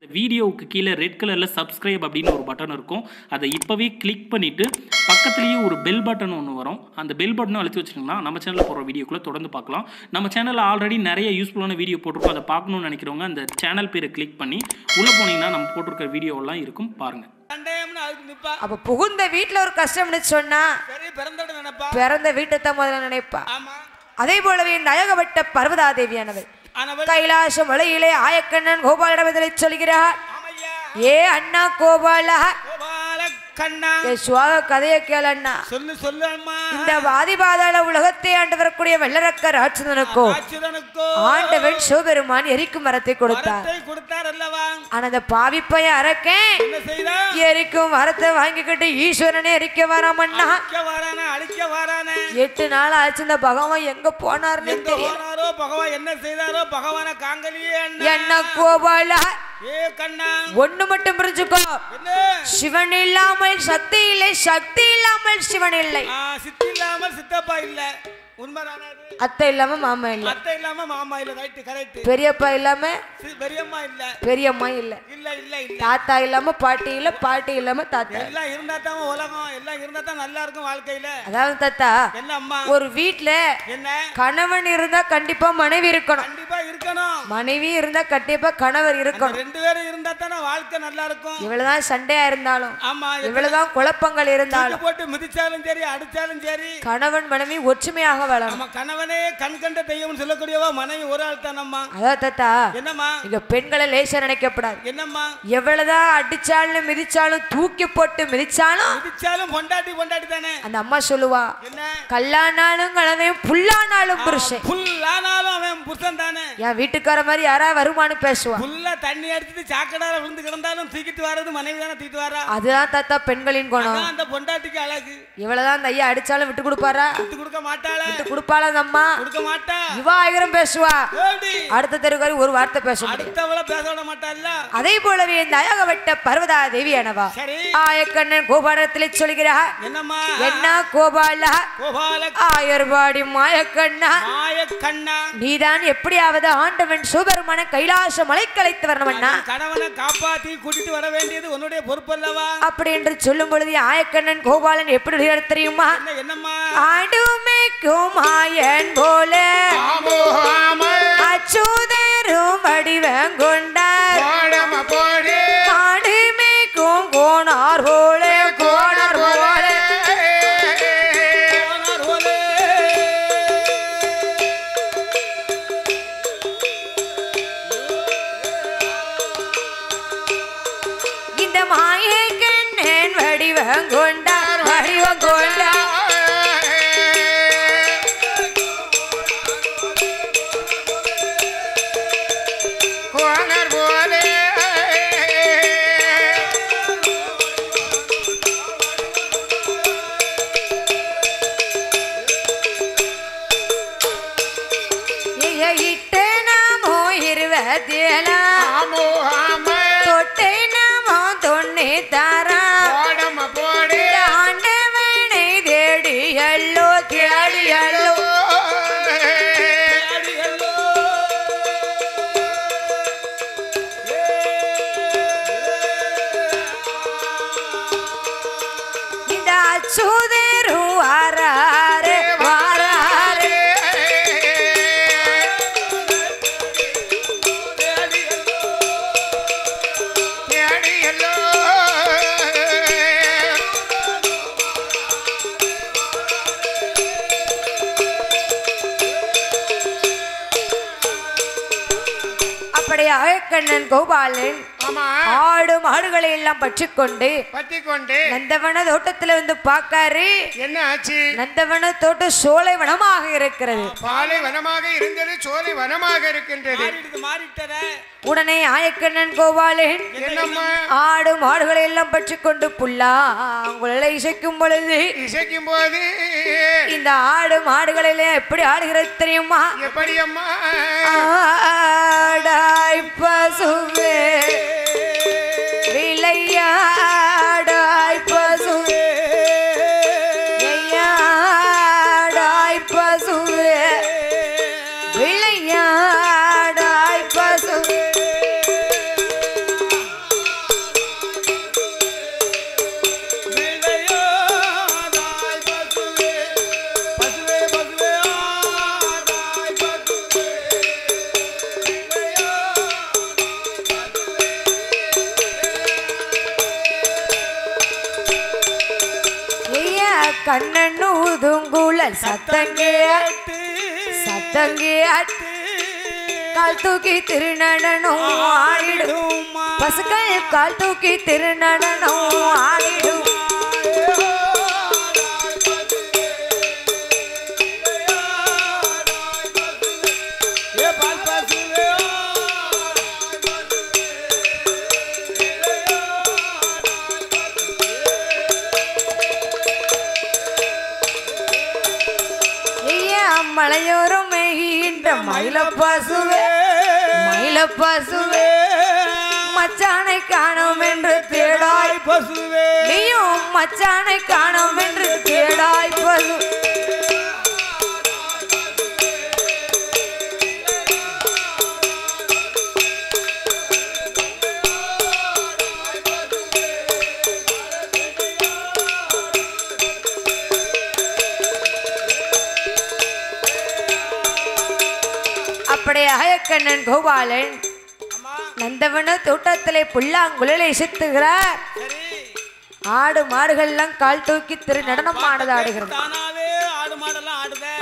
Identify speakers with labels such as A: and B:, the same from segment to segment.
A: வீடியோவுக்கு கீழே ரெட் கலரில் சப்ஸ்கிரைப் அப்படின்னு ஒரு பட்டன் இருக்கும். அதை இப்போவே கிளிக் பண்ணிவிட்டு பக்கத்துலேயே ஒரு பெல் பட்டன் ஒன்று வரும். அந்த பெல் பட்டனும் அழுத்தி வச்சிங்கன்னா நம்ம சேனலில் போகிற வீடியோக்குள்ளே தொடர்ந்து பார்க்கலாம். நம்ம சேனலில் ஆல்ரெடி நிறைய யூஸ்ஃபுல்லான வீடியோ போட்டிருக்கோம். அதை பார்க்கணும்னு நினைக்கிறவங்க அந்த சேனல் பேரை கிளிக் பண்ணி உள்ளே போனீங்கன்னா நம்ம போட்டிருக்க வீடியோவெல்லாம் இருக்கும், பாருங்கள்.
B: அப்ப புகுந்த வீட்டுல ஒரு கஷ்டம்னு சொன்னா பிறந்த வீட்டை தான் முதல்ல நினைப்பா. அதே போலவே நயகப்பட்ட பர்வதாதேவியானவர் கைலாச மலையிலே ஆயக்கண்ணன் கோபாலிடம் இதனை சொல்கிறார். ஏ அண்ணா கோபாலா, கதையை கேள அண்ணா. இந்த வாதிபாதாள உலகத்தை ஆண்டு வரக்கூடிய வெள்ளரக்க ராட்சதனுக்கோ ஆண்டவன் சிவபெருமான் எரிக்கும் மரத்தை கொடுத்தார். ஆனா அந்த பாவிப்பைய அரக்கேன் எரிக்கும் மரத்தை வாங்கிக்கிட்டு ஈஸ்வரனே எரிக்க வராம அண்ணா. 8 நாள் ஆச்சு இந்த பகவான் எங்க போனார்னு தெரியும்.
C: என்ன செய்தாரோ பகவான காங்கலியே
B: என்ன கோபாலா, ஒண்ணு மட்டும் புரிஞ்சுக்கோ, சிவன் இல்லாமல் சக்தி இல்லை, சக்தி இல்லாமல் சிவன் இல்லை,
C: சித்தி இல்லாமல் சித்தப்பா இல்ல. உண்மைதானே?
B: அத்தை இல்லாம மாமா இல்ல,
C: அத்தை இல்லாம மாமா இல்ல. Right, correct.
B: பெரியப்பா இல்லாம
C: பெரியம்மா இல்ல,
B: பெரியம்மா இல்ல,
C: இல்ல இல்ல இல்ல.
B: தாத்தா இல்லாம பாட்டி இல்ல, பாட்டி இல்லாம தாத்தா.
C: எல்லாம் இருந்தா தான் உலகம், எல்லாம் இருந்தா தான் நல்லா இருக்கும் வாழ்க்கையில.
B: அதாவது தாத்தா,
C: என்ன அம்மா,
B: ஒரு வீட்ல
C: என்ன
B: கணவன் இருந்தா கண்டிப்பா மனைவி இருக்கணும்,
C: கண்டிப்பா இருக்கணும்.
B: மனைவி இருந்தா கண்டிப்பா கணவர் இருக்கணும்.
C: 2 பேரும் இருந்தா தானே வாழ்க்கை நல்லா இருக்கும்.
B: இவ்வளவுதான் சண்டையா இருந்தாலும்,
C: ஆமா,
B: இவ்வளவுதான் குழப்பங்கள் இருந்தாலும்,
C: போட்டு மிதிச்சாலும் சரி, அடிச்சாலும் சரி,
B: கணவன் மனைவி ஒற்றுமையாக வாழணும்.
C: கணவனே கண் கண்ட தெய்வம் சொல்லக்கூடியவா மனைவி ஒரு ஆள் தானம்மா.
B: அதான் தாத்தா,
C: என்னம்மா,
B: இங்க பெண்களை லேசா நினைக்கப்படாது.
C: என்னம்மா,
B: எவ்வளவுதான் அடிச்சாலும் மிதிச்சாலும் தூக்கி போட்டு மிதிச்சாலும்
C: பொண்டாட்டி பொண்டாட்டி தானே.
B: அந்த அம்மா சொல்லுவா, கல்லானாலும் கணவன் புல்லானாலும் புருஷன்,
C: புல்லானாலும் அவன் புருஷன் தானே.
B: என் வீட்டுக்கார மாதிரி யாரா வருமானு பேசுவா.
C: புல்ல தண்ணி அடிச்சுட்டு சாக்கடால விழுந்து கிடந்தாலும் தூக்கிட்டு வர்றது மனைவி தானே தூக்கிட்டு வரா.
B: அதுதான் தாத்தா பெண்களின் குணம்.
C: அந்த பொண்டாட்டிக்கு அழகு.
B: இவ்வளவுதான் அந்த ஐயா அடிச்சாலும் விட்டு கொடுப்பாரா?
C: விட்டு கொடுக்க மாட்டாளா?
B: விட்டு கொடுப்பாளா அந்த அம்மா?
C: கொடுக்க மாட்டா.
B: இவ 1000 பேசுவா, அடுத்த தெருக்காரி ஒரு வார்த்தை பேச முடியாது.
C: அடுத்தவள பேச விட மாட்டாள்ல.
B: அதே போலவே நயகப்பட்ட பர்வதா தேவியானவா ஆயக்கண்ணன் கோபாலத்திலே சொல்கிறார்.
C: என்னம்மா,
B: என்ன கோபாலா,
C: கோபால
B: ஆயர்வாடி மாயக்கண்ணா,
C: மாயக்கண்ணா,
B: நீதான் எப்படியாவது ஆண்டவன் சிவபெருமான கைலாச மலைக்கு அழைத்து வரணும்னா
C: கணவனை காப்பாத்தி கூட்டிட்டு வர வேண்டியது உன்னுடைய பொறுப்பு அல்லவா?
B: அப்படி என்று சொல்லும் பொழுது ஆயக்கண்ணன் கோபாலன் எப்படி தெரியுமா?
C: என்னம்மா,
B: ஆடுமைக்கும் மாயன் போல அச்சுதரும் வடிவம் கொண்டார், ஆடுமைக்கும் கோணார் போல, கோணார் போல இந்த மாயக்கண்ணன் வடிவம் கொண்டார், வடிவம் கொண்டார். தொட்டை நாமோ தொன்னே தாரா ஆண்டவனை தேடி எல்லோ, தேடி எல்லோ. இந்த அச்சுதரு வாராரே வாராரே, அப்படி ஆயக்கண்ணன் கோபாலன் ஆடு மாடுகளை எல்லாம் பற்றிக்கொண்டு நந்தவன தோட்டத்துல வந்து பாக்காரு.
D: என்ன ஆச்சு?
B: நந்தவன தோட்டம் சோலை வனமாக இருக்கிறது.
D: பாலை வனமாக இருந்தது சோலை வனமாக இருக்கின்றது.
B: உடனே ஆயக்கண்ணன் கோபாலன் ஆடு மாடுகளை எல்லாம் பற்றிக்கொண்டு புல்லாங்குழலை இசைக்கும் பொழுது,
D: இசைக்கும் போது
B: இந்த ஆடு மாடுகளை எல்லாம் எப்படி ஆடுகிறது தெரியுமா?
D: எப்படி அம்மா?
B: ஆடாய் பசுவே விளையாடாய் பசுவே, ஐயாடாய் பசுவே விளையாடாய் பசுவே, கண்ணன் ஊதுங்குழல் சத்தங்கேட்டு கால் தூக்கி திருநடனம் ஆடிடும் பசுக்கள் கால் தூக்கி திருநடனம் ஆடிடும் மலையோரம் மேகின்ற மயிலப்பசுவே மச்சானை காணோம் என்று தேடாய் பசுவே நீயும் மச்சானை காணோம் என்று தேடாய் பசு அப்படியே ஆயக்கண்ணன் கோபாலன் நந்தவன தோட்டத்திலே புல்லாங்குழலை இசைத்துகிறார். ஆடு மாடுகள்லாம் கால் தூக்கி திரு நடனம் ஆடுகிறது.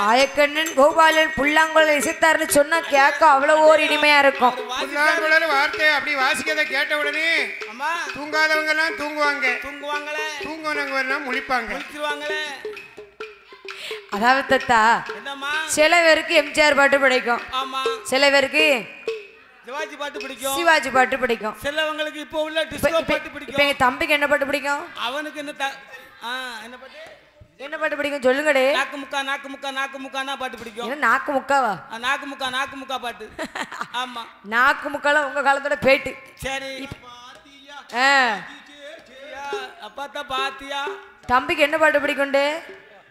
B: ஆயக்கண்ணன் கோபாலன் புல்லாங்குழலை இசைத்தார்னு சொன்னா கேட்க அவ்வளவு ஒரு இனிமையா இருக்கும்.
D: புல்லாங்குழல் வார்த்தை அப்படி வாசிக்கிறத கேட்ட உடனே தூங்காதவங்க எல்லாம் தூங்குவாங்க முழிப்பாங்க.
B: அதாவது தத்தா சில பேருக்கு எம்ஜிஆர் பாட்டு பிடிக்கும், சில பேருக்கு
C: சிவாஜி பாட்டு பிடிக்கும்,
B: சிவாஜி பாட்டு பிடிக்கும்,
C: சிலவங்களுக்கு இப்போ உள்ள டிஸ்கோ பாட்டு பிடிக்கும்.
B: இப்போ எங்க தம்பிக்கு என்ன பாட்டு பிடிக்கும்?
C: அவனுக்கு என்ன பாட்டு
B: என்ன பாட்டு பிடிக்கும் சொல்லுங்கடே?
C: நாக்கு முக்கானா பாட்டு பிடிக்கும்.
B: என்ன நாக்கு முக்காவா?
C: நாக்கு முக்கா பாட்டு. ஆமா
B: நாக்கு முக்கால உங்க காலத்தோட பேட்டு.
C: சரி அப்பா பாத்தியா
B: தம்பிக்கு என்ன பாட்டு பிடிக்கும்டே?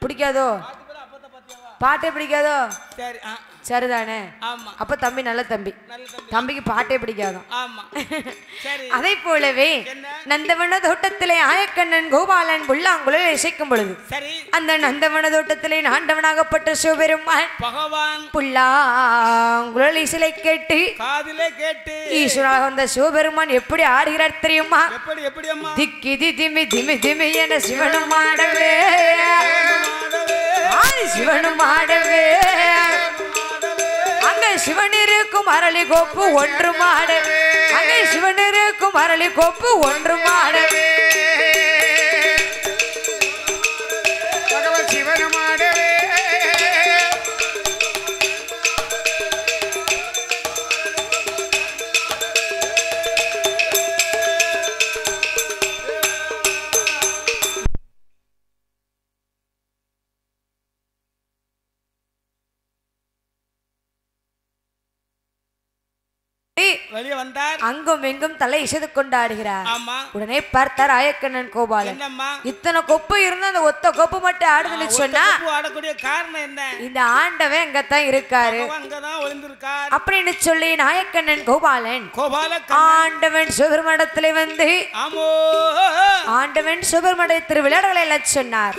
B: பிடிக்காதோ? பாட்டே பிடிக்காதோ?
C: சரி
B: சரிதானே?
C: ஆமா.
B: அப்ப தம்பி நல்ல தம்பி, தம்பிக்கு பாட்டே பிடிக்காதோ?
C: ஆமா. சரி
B: அதை போலவே நந்தவன தோட்டத்திலே ஆயக்கண்ணன் கோபாலன் புல்லாங்குழல் இசைக்கும் பொழுது அந்த நந்தவன தோட்டத்திலே ஆண்டவனாகப்பட்ட சிவபெருமான்
C: பகவான்
B: புல்லாங்குழல் இசையை கேட்டு
C: காதிலே கேட்டு
B: ஈஸ்வராக வந்த சிவபெருமான் எப்படி ஆடுகிறார் தெரியுமா?
C: எப்படி அம்மா?
B: திக்கி திமி திமி திமி என சிவனும் ஆடவே சிவனும் ஆடவே அங்கே சிவன் இருக்கும் அரளி கோப்பு ஒன்று மாடவே அங்கே சிவன் இருக்கும் அரளி கோப்பு ஒன்று மாடவே
D: பகவான் சிவனும் ஆடவே
C: வெளியே வந்தார்.
B: அங்கும் எங்கும் தலை இசைத்து கொண்டாடுகிறார்.
C: ஆமா.
B: உடனே பார்த்தார் ஆயக்கண்ணன் கோபாலன். இத்தனை கொப்பு இருந்தா அந்த ஒத்த கொப்பு மட்டும் ஆடுதுன்னு சொன்னா
C: ஆடக்கூடிய காரணம் என்ன?
B: இந்த ஆண்டவன் அங்கத்தான் இருக்காரு அப்படின்னு சொல்லி நாயக்கண்ணன் கோபாலன் ஆண்டவன் சிவபெருமானிடத்திலே வந்து ஆண்டவன் சிவபெருமானுடைய திருவிளையாடல்களை எல்லாம் சொன்னார்.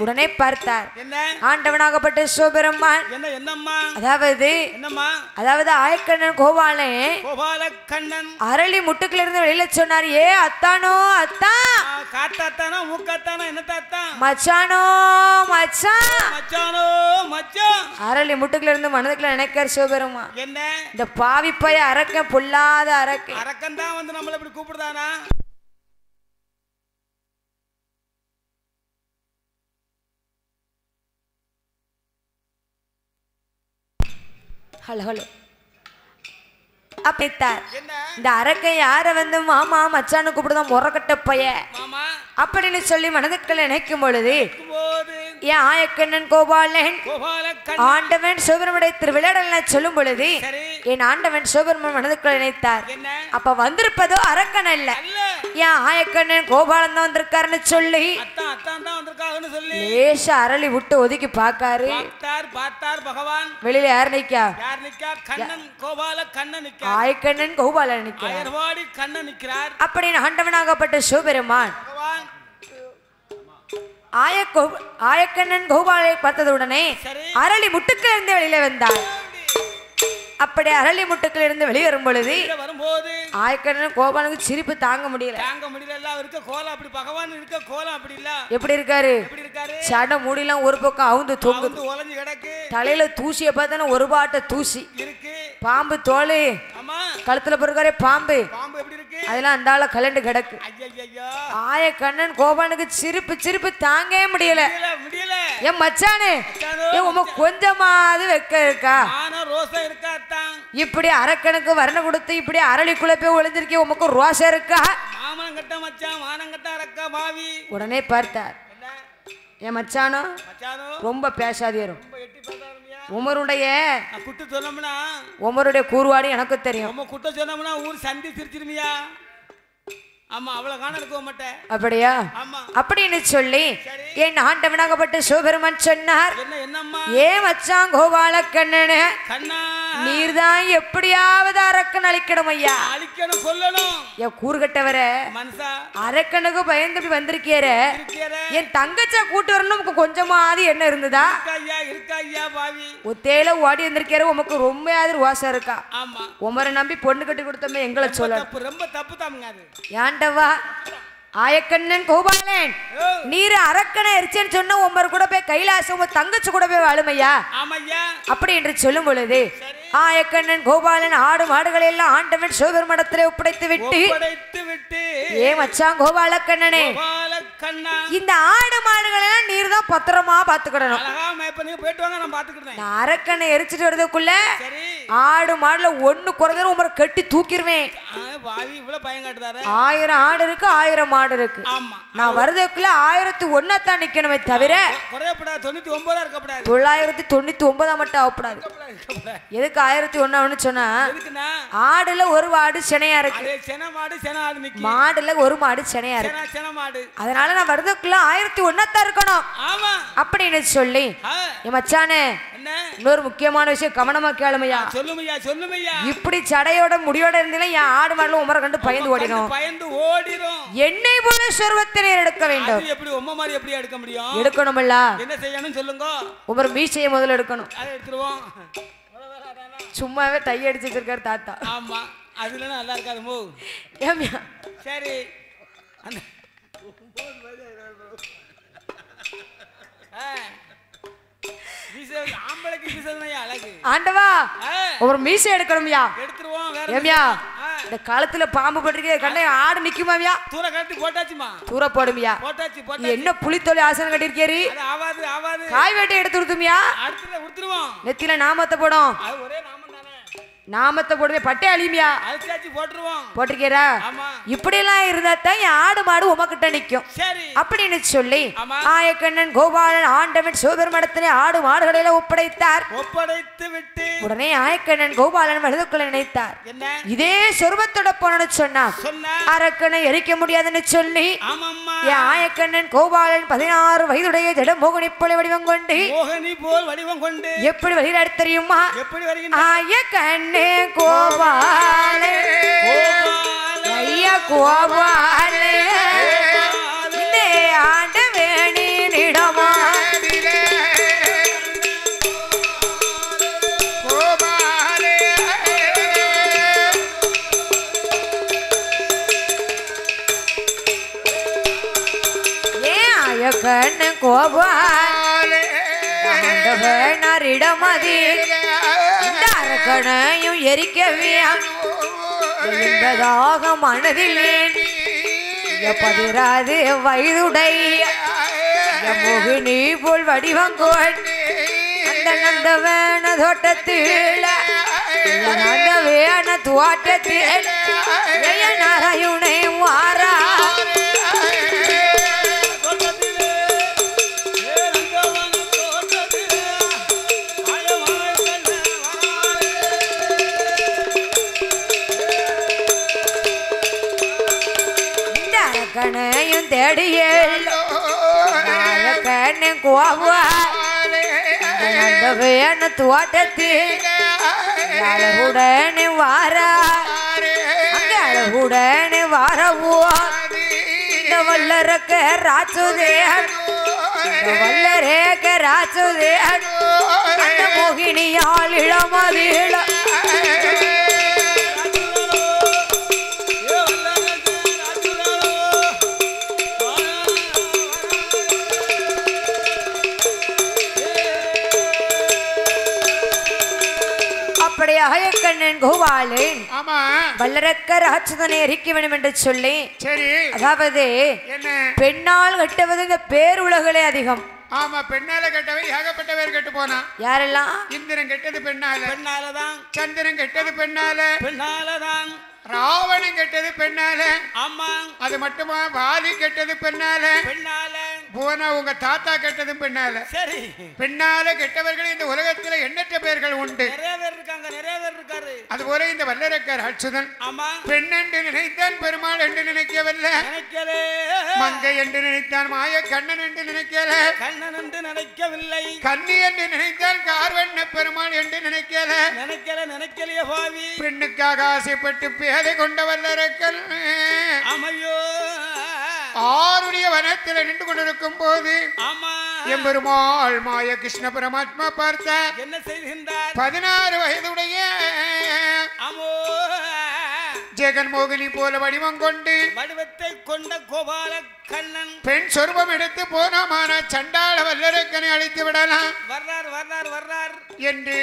B: உடனே பார்த்தார் ஆண்டவனாகப்பட்ட சிவபெருமான் அதாவது ஆயக்கண்ணன் கோபாலன் அரளி முட்டுக்குள்ள இருந்து வெளியில சொன்னார். ஏ அத்தானோ அத்தான்
C: காத்தாத்தானோ மூக்காத்தானோ என்னத்தான்
B: மச்சானோ மச்சான்
C: மச்சானோ மச்சான்
B: அரளி முட்டுக்குள்ள இருந்து மனதுக்குள்ள நினைக்கிற சிவபெருமா
C: என்ன
B: இந்த பாவிப்பைய அரக்க பொல்லாத அரக்க
C: அரக்கன் தான் வந்து நம்மள இப்படி கூப்பிடுதானா?
B: Hello hello அப்படித்தார். இந்த அரக்கை யார வந்து மாமா மச்சானு கூப்பிடுதான் முறக்கட்ட பைய அப்படின்னு சொல்லி மனதுக்கள் நினைக்கும் பொழுது என் ஆயக்கண்ணன் கோபாலன் ஆண்டவன் சிவபெருமானுடைய திருவிளையாடல் சொல்லும் பொழுது என் ஆண்டவன் சிவபெருமான் மனதுக்குள் நினைத்தார். அப்ப வந்திருப்பதோ அரக்கன் அல்ல, என் ஆயக்கண்ணன் கோபாலன் தான் வந்திருக்காருன்னு சொல்லி லேச அரளி விட்டு ஒதுக்கி பாக்காரு. வெளியில யார் நிக்கா? ஆயக்கண்ணன் கோபாலன் நிக்கிறார். அப்படின்னு ஆண்டவனாகப்பட்ட சிவபெருமான் ஆயக்கண்ணன் கோபாலை பார்த்ததுடனே அரளி முட்டுக்கள் இருந்து வெளியில வந்தார். அப்படி அரளி முட்டுக்கள் இருந்து வெளியே வரும் பொழுது ஆயக்கண்ணன் கோபாலனுக்கு சிரிப்பு தாங்க முடியல
C: இருக்க கோலம் அப்படி பகவான் இருக்க கோலம் அப்படி இல்ல
B: எப்படி இருக்காரு சடை முடியெல்லாம் ஒரு பக்கம் அவுந்து தொங்குது
C: ஒளிஞ்சு கிடக்கு
B: தலையில தூசிய பார்த்தா ஒரு பாட்ட தூசி
C: இருக்கு
B: பாம்பு தோல் கழுத்துல பிறகு பாம்பு அதெல்லாம் அந்த ஆள கலண்டு கிடக்கு ஆயக்கண்ணன் கோபாலனுக்கு சிரிப்பு தாங்கவே முடியல என் மச்சானே கொஞ்சமாவது வெக்க இருக்கா இப்படி அரக்கனுக்கு வர்ண கொடுத்து இப்படி அரளிக்குள்ள போய் ஒளிஞ்சிருக்கே உமக்கு ரோசம் இருக்கா உடனே பார்த்தார் என் மச்சானோ ரொம்ப பேசாதீரும் உமருடைய கூறுவாடி எனக்கு தெரியும்
C: ஊர் சந்தி சிரிச்சிருமியா ஆமா அவ்வளவு காண இருக்க மாட்டேன்
B: அப்படியா அப்படின்னு சொல்லி என் ஆண்டவனாகப்பட்ட சிவபெருமான் சொன்னார் ஏ மச்சான் கோபால கண்ணனே நீர்தான் எப்படியாவது அரக்கன் அழிக்கணும் ஐயா
C: அழிக்கணும் சொல்லணும்
B: என் கூறுகட்டவர அரக்கனுக்கு பயந்து வந்திருக்கிற என் தங்கச்சா கூட்டு வரணும் கொஞ்சமாவது என்ன இருந்ததா ஒத்தேல ஓடி வந்திருக்கிற உமக்கு ரொம்ப வாசம் இருக்கா உமரை நம்பி பொண்ணு கட்டி கொடுத்தோமே எங்களை சொல்ல
C: ரொம்ப தப்பு தாமுங்க
B: ஏண்டவா ஆயக்கண்ணன் கோபாலன் நீர் அரக்கனை எரிச்சேன்னு சொன்ன உமர் கூட போய் கைலாசம் உங்க தங்கச்சி கூட போய் வாழுமையா அப்படி என்று சொல்லும் பொழுது ஆயக்கண்ணன் கோபாலன் ஆடு மாடுகளை எல்லாம் ஆண்டவன் சிவபெருமானிடத்திலே ஒப்படைத்து விட்டு ஏ மச்சான் கோபால கண்ணனே இந்த ஆடு மாடுகளை எல்லாம் நீர் தான் பத்திரமா பாத்துக்கிடணும் அரக்கனை எரிச்சிட்டு வரதுக்குள்ள ஆடு மாடுல ஒண்ணு குறைஞ்ச உமரை கட்டி தூக்கிடுவேன் 1000 ஆடு இருக்கு 1000 மாடு இருக்கு நான் வரதுக்குள்ள 1001 தான் நிக்கணுமே தவிர 999 மட்டும் ஆகப்படாது எதுக்கு 1001 சொன்னா ஆடுல ஒரு ஆடு செனையா இருக்கு மாடுல ஒரு மாடு செனையா இருக்கு அதனால நான் வரதுக்குள்ள 1001 தான் இருக்கணும் அப்படின்னு சொல்லி என் மச்சானே இன்னொரு முக்கியமான விஷயம் கவனமா கேளுமையா இப்படி சடையோட முடியோட இருந்தீங்கன்னா என் ஆடு மாடுல உமரை கண்டு பயந்து ஓடிடும் என்னை போல சொர்வத்தினை எடுக்க வேண்டும்
C: எப்படி உம்மை மாதிரி எப்படி எடுக்க முடியும்
B: எடுக்கணும்ல
C: என்ன செய்யணும் சொல்லுங்க
B: உமர் மீசையை முதல்ல எடுக்கணும்
C: அதை எடுத்துருவோம்
B: சும்மாவே டை அடிச்சு வச்சிருக்காரு தாத்தா
C: ஆமா அதுல நல்லா இருக்காது மோ
B: ஏமியா
C: சரி அந்த
B: ஆண்டவா ஒரு மீசை எடுக்கணும்யா
C: எடுத்துருவோம்
B: ஏமியா இந்த காலத்துல பாம்பு பட்டிருக்கே கண்ணே ஆடு நிக்குமாமியா
C: தூர கட்டி போட்டாச்சுமா
B: தூர போடுமியா
C: போட்டாச்சு
B: என்ன புளித்தோலி ஆசனம் கட்டிருக்கேரி
C: ஆவாது
B: காய் வேட்டை எடுத்து கொடுத்துமியா
C: அடுத்துல உடுத்துருவோம்
B: நெத்தில நாமத்தை போடும்
C: அது ஒரே நாமம் தானே
B: நாமத்தை போடுவே பட்டை அழிமியா
C: அழிச்சாச்சு போட்டுருவோம்
B: போட்டிருக்கீரா இப்படி எல்லாம் இருந்தா தான் ஆடு மாடு உமக்கிட்ட நிக்கும் அப்படின்னு சொல்லி ஆயக்கண்ணன் கோபாலன் ஆண்டவன் சிவபெருமானிடத்திலே ஆடு மாடுகளை எல்லாம் ஒப்படைத்து விட்டு உடனே ஆயக்கண்ணன் கோபாலன் மனதுக்குள்ள நினைத்தார் இதே சொர்வத்தோட போனு சொன்னா அரக்கனை எரிக்க முடியாதுன்னு சொல்லி ஆயக்கண்ணன் கோபாலன் 16 வயதுடைய ஜடமோகினி போல வடிவம் கொண்டு எப்படி வருகிறார் தெரியுமா ஆயக்கண்ணன் கோபாலே ஐயா கோபாலே இந்த ஆண்டு வேணிடமா ஏன் ஆயக்கண்ணன் கோபாலே வேணாரிடமதி அரக்கனையும் எரிக்கவே என்பதாக மனதிலே 16 வயதுடைய மோகினி போல் வடிவங்கோள் அந்த நந்தவேண தோட்டத்தில் நந்தவேண தோட்டத்தில் நாராயணை வாரா கண்ணையும் தேடியே கண்ணன் கோவா அந்த வேண தோட்டத்தில் அழகுடனே வாரா அங்க அழகுடனே வாரவோ இந்த வல்லரக்க ராச்சுதேன் வல்லரேக்க ராச்சுதேன் அந்த மோகினியால் இளமதில கோபாலன்
D: ஆமா
B: வல்லரக்க ராட்சதனை எரிக்க வேண்டும் என்று சொல்லி
D: சரி
B: அதாவது
D: என்ன
B: பெண்ணால் கட்டுவது இந்த பேருலகளே அதிகம்.
D: ஆமா பெண்ணால கெட்டவை ஏகப்பட்ட பேர் கெட்டு போனா.
B: யாரெல்லாம்?
D: இந்திரன் கெட்டது பெண்ணால,
C: பெண்ணாலதான்.
D: சந்திரன் கெட்டது பெண்ணால,
C: பெண்ணாலதான்.
D: ராவணன் கெட்டது பெண்ணால.
C: ஆமா
D: அது மட்டுமா வாலி கெட்டது பெண்ணால,
C: பெண்ணால.
D: போனா உங்க தாத்தா கெட்டது பெண்ணால.
C: சரி
D: பெண்ணால கெட்டவர்கள் இந்த உலகத்துல எண்ணற்ற பேர்கள் உண்டு.
C: நிறைய பேர் இருக்காங்க, நிறைய பேர் இருக்காரு.
D: அதுபோல இந்த வல்லரக்கர் அச்சுதன்
C: ஆமா
D: பெண் என்று நினைத்தான், பெருமாள் என்று நினைக்கவில்லை.
C: நினைக்கலே.
D: மங்கை என்று நினைத்தான், மாய கண்ணன் என்று நினைக்கல.
C: கண்ணன் என்று நினைக்கவில்லை.
D: கன்னி என்று நினைத்தான், கார்வண்ண பெருமாள் என்று நினைக்கல.
C: நினைக்கலையே பாவி.
D: பெண்ணுக்காக ஆசைப்பட்டு பேதை கொண்ட வல்லரக்கல்
C: அமையோ
D: ஆருடைய வனத்தில் நின்று கொண்டிருக்கும் போது
C: ஆமா
D: எம்பெருமாள் மாய கிருஷ்ண பரமாத்மா பார்த்த
C: என்ன செய்கின்றார்?
D: 16 வயதுடைய
C: அமோ
D: ஜெகன்மோகினி போல வடிவம் கொண்டு
C: வடிவத்தை கொண்ட கோபால கண்ணன்
D: பெண் சொருபம் எடுத்து போனாமான சண்டாள வல்லரக்கனை அழைத்து விடலாம்
C: வர்றார் வர்றார் வர்றார்
D: என்று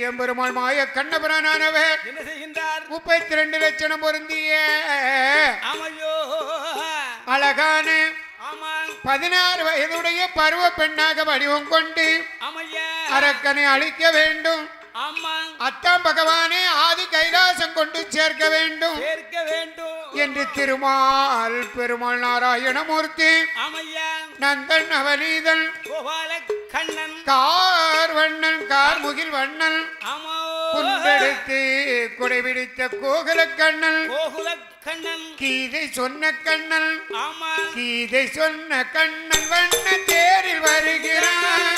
D: எம்பெருமாள் மாய கண்ணபுரானவர்
C: என்ன செய்கின்றார்?
D: 32 லட்சணம் பொருந்திய
C: அமையோ
D: அழகான
C: ஆமா
D: 16 வயதுடைய பருவ பெண்ணாக வடிவம் கொண்டு
C: அமையா
D: அரக்கனை அழிக்க வேண்டும்.
C: ஆமா
D: அத்தாம் பகவானே ஆதி கைலாசம் கொண்டு சேர்க்க வேண்டும்
C: சேர்க்க வேண்டும்
D: என்று திருமால் பெருமாள் நாராயணமூர்த்தி
C: அமையா
D: நந்தன் அவனீதன்
C: கோபால கண்ணன்
D: கார்வண்ணன் கார்முகில் வண்ணன்
C: ஆமா
D: குண்டெடுத்து குடைபிடித்த கோகுல கண்ணன்
C: கோகுல கண்ணன்
D: கீதை சொன்ன கண்ணன்
C: ஆமா
D: கீதை சொன்ன கண்ணன் வண்ண தேரில் வருகிறான்.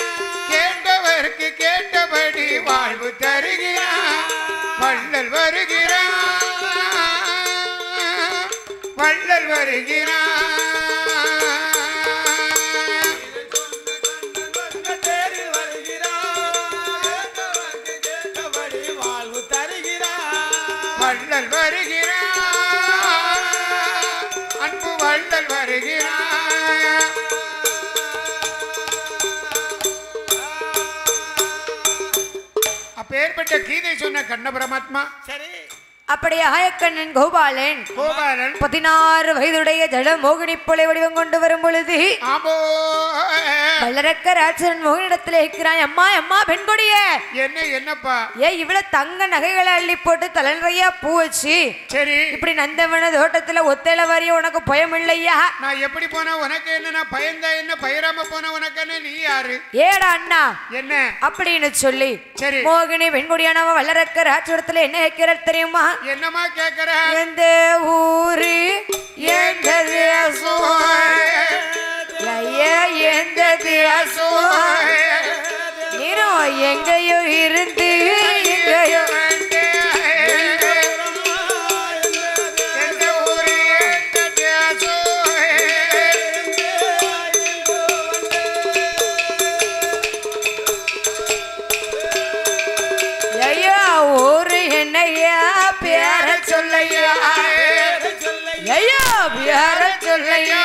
D: கேட்டவருக்கு கேட்டபடி வாழ்வு தருகிறான். வள்ளல் வருகிறான், வள்ளல் வருகிறான்.
C: தேரில் வருகிறான், கேட்டபடி வாழ்வு தருகிறான்.
D: வள்ளல் வருகிறான், அன்பு வள்ளல் வருகிறான். அப்பேற்பட்ட கீதை சொன்ன கண்ண பரமாத்மா
C: சரி
B: அப்படி ஆயக்கண்ணன் கோபாலன்
D: கோபாலன்
B: 16 வயதுடைய ஜட மோகினி போல வடிவம் கொண்டு வரும் பொழுது
D: ஆமோ
B: வல்லரக்க ராட்சசன் மோகினிடத்தில் இருக்கிறான். அம்மா அம்மா பெண் கொடிய
D: என்ன என்னப்பா
B: இவ்வளவு தங்க நகைகளை அள்ளி போட்டு தலை நிறைய பூ வச்சு
D: சரி
B: இப்படி நந்தவன தோட்டத்துல ஒத்தையில வரைய உனக்கு பயம் இல்லையா?
D: நான் எப்படி போனா உனக்கு என்ன, நான் பயந்தா என்ன, பயிராம போனா உனக்கு என்ன, நீ யாரு?
B: ஏடா அண்ணா
D: என்ன
B: அப்படின்னு சொல்லி
D: சரி
B: மோகினி பெண்குடியானவ வல்லரக்க ராட்சசத்துல என்ன கேட்கிறார் தெரியுமா?
D: என்னமா கேக்குற?
B: எந்த ஊரு எந்த தேசம் எந்த தேசம் நீரும் எங்கேயோ இருந்து எங்கேயோ ஊரு என்னையா பேர சொல்லையா ஐயா பேர சொல்லையா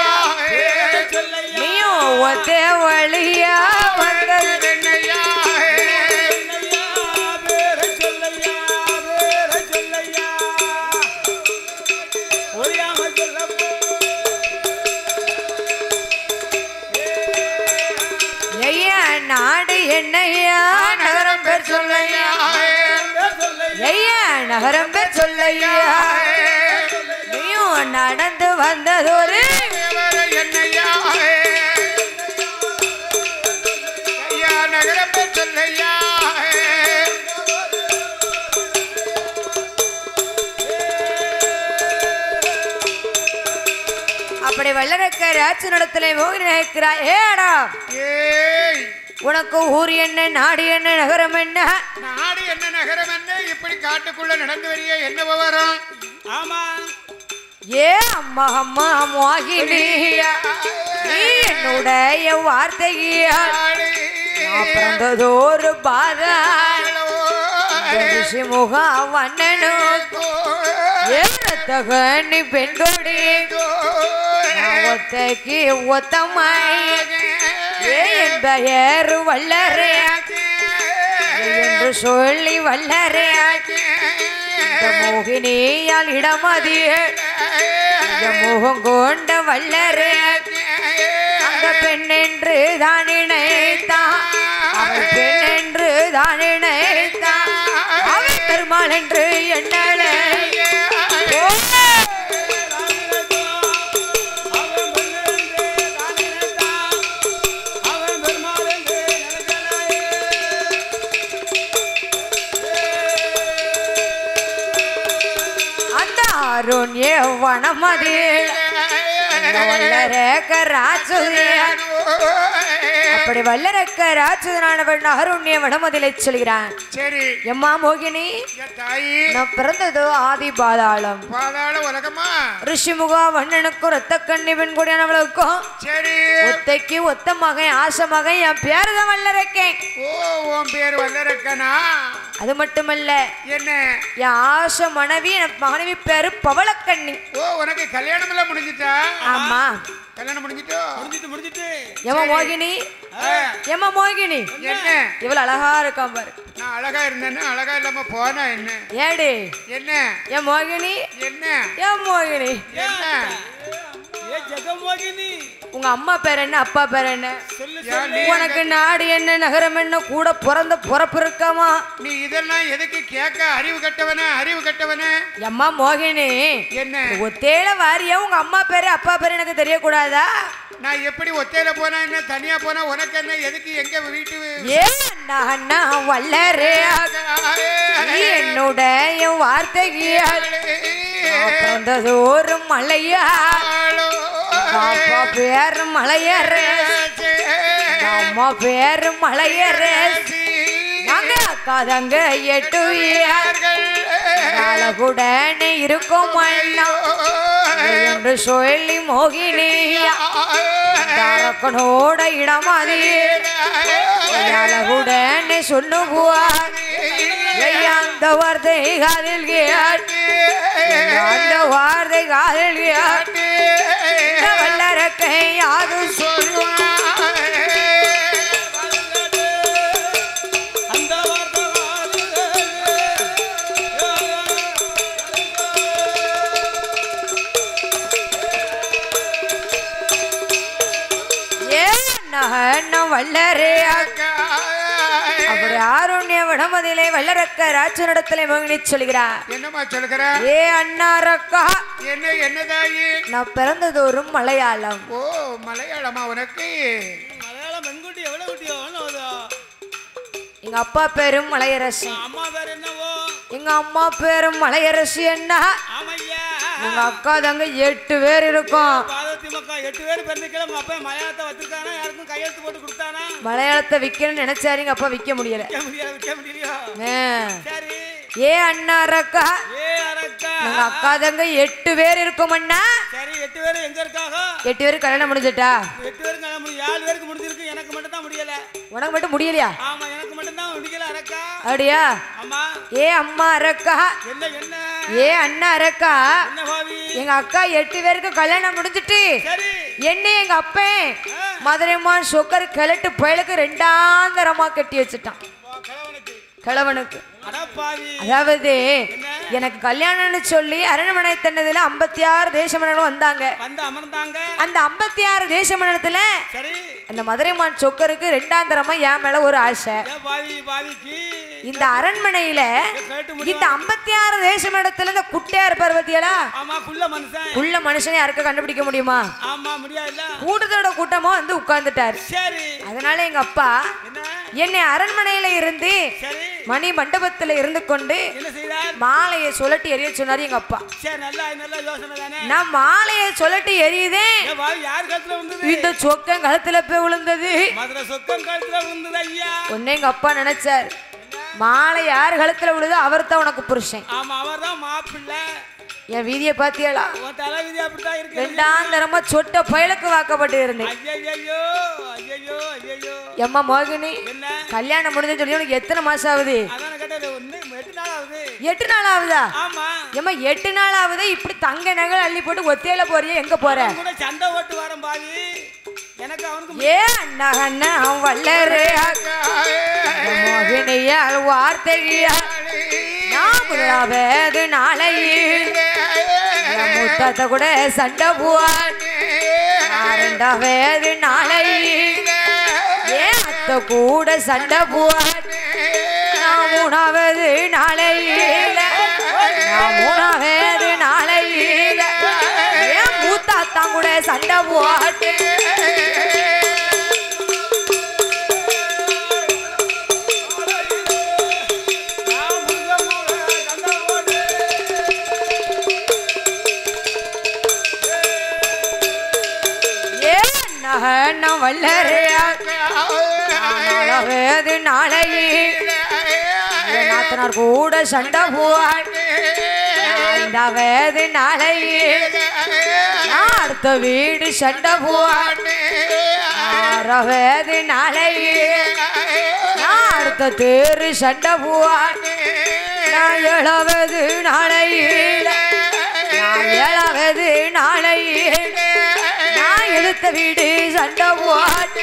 B: நீயும் ஒத்தே வழியா வந்தது
D: என்னையா
B: ஐயா நாடு என்னையா நகரம் பேர் சொல்லையா ஐயா நகரம் பேர் சொல்லையா நீயும் நடந்து வந்ததொரு
D: என்னையா ஐயா நகரம் சொல்லையா
B: அப்படி வல்லரக்க ராட்சசனிடத்திலே மோகினி நினைக்கிறாய். ஏடா
D: ஏய்
B: உனக்கு ஊர் என்ன, நாடு என்ன, நகரம் என்ன?
D: நாடு என்ன, நகரம் என்ன, இப்படி காட்டுக்குள்ள நடந்து வரிய என்ன விவரம்?
C: ஆமா
B: ஏ அம்மா அம்மா மோகினியா நீ என்னுடைய வார்த்தையா பிறந்ததோரு பாதா முக வண்ணனோ ஏத்தகனி பெண்கொடி ஒத்தைக்கு ஒத்தமாய் என் பெயர் வல்லரே என்று சொல்லி வல்லரே மோகினியால் இடமதில் முகம் கொண்ட வல்லரே அந்த பெண் என்று தான் நினைத்தான் அவள் பெண் என்று தான் நினைத்தான் அவள் பெருமாள் என்று எண்ணலே அந்த அருண்ய வனமதில் வல்லரக்க ராட்சதன் அப்படி வல்லரக்க ராட்சதனானவன் அருண்ய வனமதிலை சொல்கிறான்.
D: சரி
B: எம்மா மோகினி
D: தாயி
B: நான் பிறந்ததோ ஆதி பாதாளம்
D: பாதாள உலகமா
B: ரிஷிமுகா வண்ணனுக்கும் ரத்த கண்ணி பெண் கூடியவளுக்கும்
D: சரி
B: ஒத்தைக்கு ஒத்த மகன் ஆச மகன் என் பேரு தான் வல்லரக்கேன்.
D: ஓ உன் பேர் வல்லரக்கனா?
B: அது மட்டுமல்ல
D: என்ன
B: என் ஆச மனைவி என் மனைவி பேரு பவளக்கண்ணி.
D: ஓ உனக்கு கல்யாணம் எல்லாம் முடிஞ்சிட்டா?
B: ஆமா
D: கல்யாணம் முடிஞ்சிட்டோ?
C: முடிஞ்சிட்டு
B: எம்மா மோகினி எம்மா மோகினி
D: என்ன
B: இவ்வளவு அழகா இருக்கான் பாரு.
D: நான் அழகா இருந்தேன்னா அழகா இல்லாம போனா என்ன?
B: ஏடி
D: என்ன
B: என் மோகினி
D: என்ன
B: என் மோகினி
D: என்ன
C: ஏ ஜெகமோகினி
B: உங்க அம்மா பேர் என்ன அப்பா பேர் என்ன?
C: சொல்லு
B: உனக்கு நாடு என்ன நகரம் என்ன கூட பிறந்த பிறப்பு இருக்காமா?
D: நீ இதெல்லாம் எதுக்கு கேட்க? அறிவு கட்டவன
B: எம்மா மோகினி
D: என்ன
B: ஒத்தேல வாரியா உங்க அம்மா பேரு அப்பா பேரு எனக்கு தெரியக்கூடாதா?
D: நான் எப்படி ஒத்தையில போனா என்ன தனியா போனா உனக்கு என்ன? எதுக்கு எங்க வீட்டு
B: ஏன்னா வல்லரே என்னுடைய வார்த்தைகள் பிறந்ததோறும் மலையா அப்பா பேரு மலையரே அம்மா பேரு மலையரே நாங்க அக்கா தங்க 8 அழகுடனே இருக்கும் என்று சொல்லி மோகினியா தாரக்கனோட இடமாதி அழகுடனே சொல்லுவார் அந்த வார்த்தை காதில் கேட்டு அந்த வார்த்தை காதில் கேட்டு வல்லரக்கை யாது சொல்லுவார் வல்லரே அப்படி ஆருண்ய வடமதிலே வல்லரக்க ராட்சனிடத்திலே மோகினி சொல்கிறார்.
D: என்னமா சொல்லுகிற?
B: ஏ அண்ணாரக்கா
D: என்னதாயி?
B: நான் பிறந்ததோறும் மலையாளம்.
D: ஓ மலையாளமா உனக்கு?
C: மலையாளம் பெண்குட்டி எவ்வளவு குட்டியோ அவ்வளவுதோ.
B: எங்க அப்பா பேரும் மலையரசி.
C: அம்மா பேர் என்னவோ?
B: எங்க அம்மா பேரும் மலையரசி. என்ன
C: ஆமையா
B: எங்க அக்கா தங்க 8 பேர் இருக்கும்.
C: பாதத்தி மக்கா 8 பேர் பிறந்துக்கல. உங்க அப்பா மலையாளத்தை வச்சிருக்கானா? யாருக்கும் கையெழுத்து போட்டு கொடுத்தானா?
B: மலையாளத்தை விக்கணும்னு நினைச்சாரு எங்க அப்பா விக்க முடியல.
C: விக்க முடியலையா? சரி
B: ஏ அண்ணாரக்கா
C: ஏ அரக்கா
B: எங்க அக்கா தங்க 8 பேர் இருக்கும் அண்ணா.
C: சரி 8 பேர் எங்க இருக்காங்க?
B: 8 பேர் கல்யாணம் முடிஞ்சிட்டா?
C: 8 பேருக்கு கல்யாணம் முடிஞ்சு 7 பேருக்கு முடிஞ்சிருக்கு. எனக்கு மட்டும் தான் முடியல.
B: உனக்கு மட்டும் முடியலையா?
C: ஆமா எனக்கு மட்டும் தான் முடியல அரக்கா.
B: அப்படியா?
C: ஆமா.
B: ஏ அம்மா அரக்கா
C: என்ன என்ன
B: ஏ அண்ணா அரக்கா
C: என்ன பாவி?
B: எங்க அக்கா 8 பேருக்கு கல்யாணம் முடிஞ்சிட்டு
C: சரி
B: என்ன எங்க அப்பன் மதுரைமான் சொக்கர் கிழட்டு பயலுக்கு 2ஆம் தரமா கட்டி வச்சுட்டான் கிழவனுக்கு. அதாவது எனக்கு கல்யாணம்னு சொல்லி அரண்மனை தன்னதுல 56 தேச மன்னர்கள் வந்தாங்க. அந்த 56 தேச மன்னத்துல அந்த மதுரைமான் சொக்கருக்கு 2ஆம் தரமா என் மேல ஒரு ஆசை. இந்த அரண்மனையில இந்த 56 தேச மன்னத்துல இந்த குட்டையா இருப்பார் பத்தியலா குள்ள மனுஷனை யாருக்க கண்டுபிடிக்க முடியுமா? கூட்டத்தோட கூட்டமா வந்து உட்கார்ந்துட்டாரு. அதனால எங்க அப்பா என்னை அரண்மனையில இருந்து மணி மண்டபத்துல இருந்து கொண்டு மாலையை சொல்லட்டி எரிய சொன்னாரு எங்க அப்பா. நான் மாலையை சொல்லட்டி எரியுதே இந்த சொக்கம் கழுத்துல போய் விழுந்தது. உன்னை எங்க அப்பா நினைச்சார் மாலை யார் கழுத்துல விழுதோ அவர் தான் உனக்கு புருஷன். என் வீதியை பாத்தியலா 2ஆம் தரமா சொட்ட பயலுக்கு வாக்கப்பட்டு இருந்தேன். எம்மா மோகினி கல்யாணம் முடிஞ்சு சொல்லி உனக்கு எத்தனை மாசம் ஆகுது? 8 நாள் ஆகுதா? எம்மா 8 நாள் ஆகுது. இப்படி தங்க நகல் அள்ளி போட்டு ஒத்தையில போறிய எங்க போற? ஏ அண்ணா அண்ணா வல்லரே மோகினியால் வார்த்தையா நாமுடாவது நாளையில் முத்தத்தை கூட சண்டை போவான் ரெண்டாவது நாளையில் ஏன் அத்தை கூட சண்டை போவான் மூணாவது நாளையில் மூணாவது நாளையில் ஏன் மூத்தாத்தான் கூட சண்டை போவாட்டு வல்லறையாது நாளையில் நாத்தனார் கூட சண்டை போவான் ஐந்தாவது நாளையில் அடுத்த வீடு சண்டை போவான் ஆறாவது நாளையில் அடுத்த தேரு சண்டை போவான் ஏழாவது நாளையில் ஏழாவது நாளையில் எடுத்த வீடு சண்டை போட்டு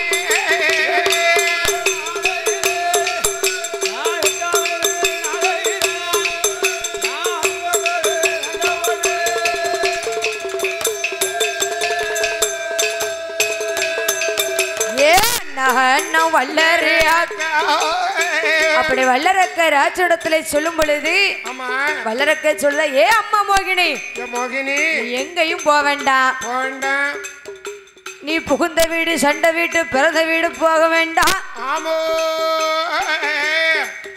B: அப்படி வல்லரக்க ராஜிடத்துல சொல்லும் பொழுது வல்லரக்க சொல்ல ஏ அம்மா மோகினி எங்கேயும் போக வேண்டாம் நீ புகுந்த வீடு சண்டை வீட்டு பிறந்த வீடு போக வேண்டாம்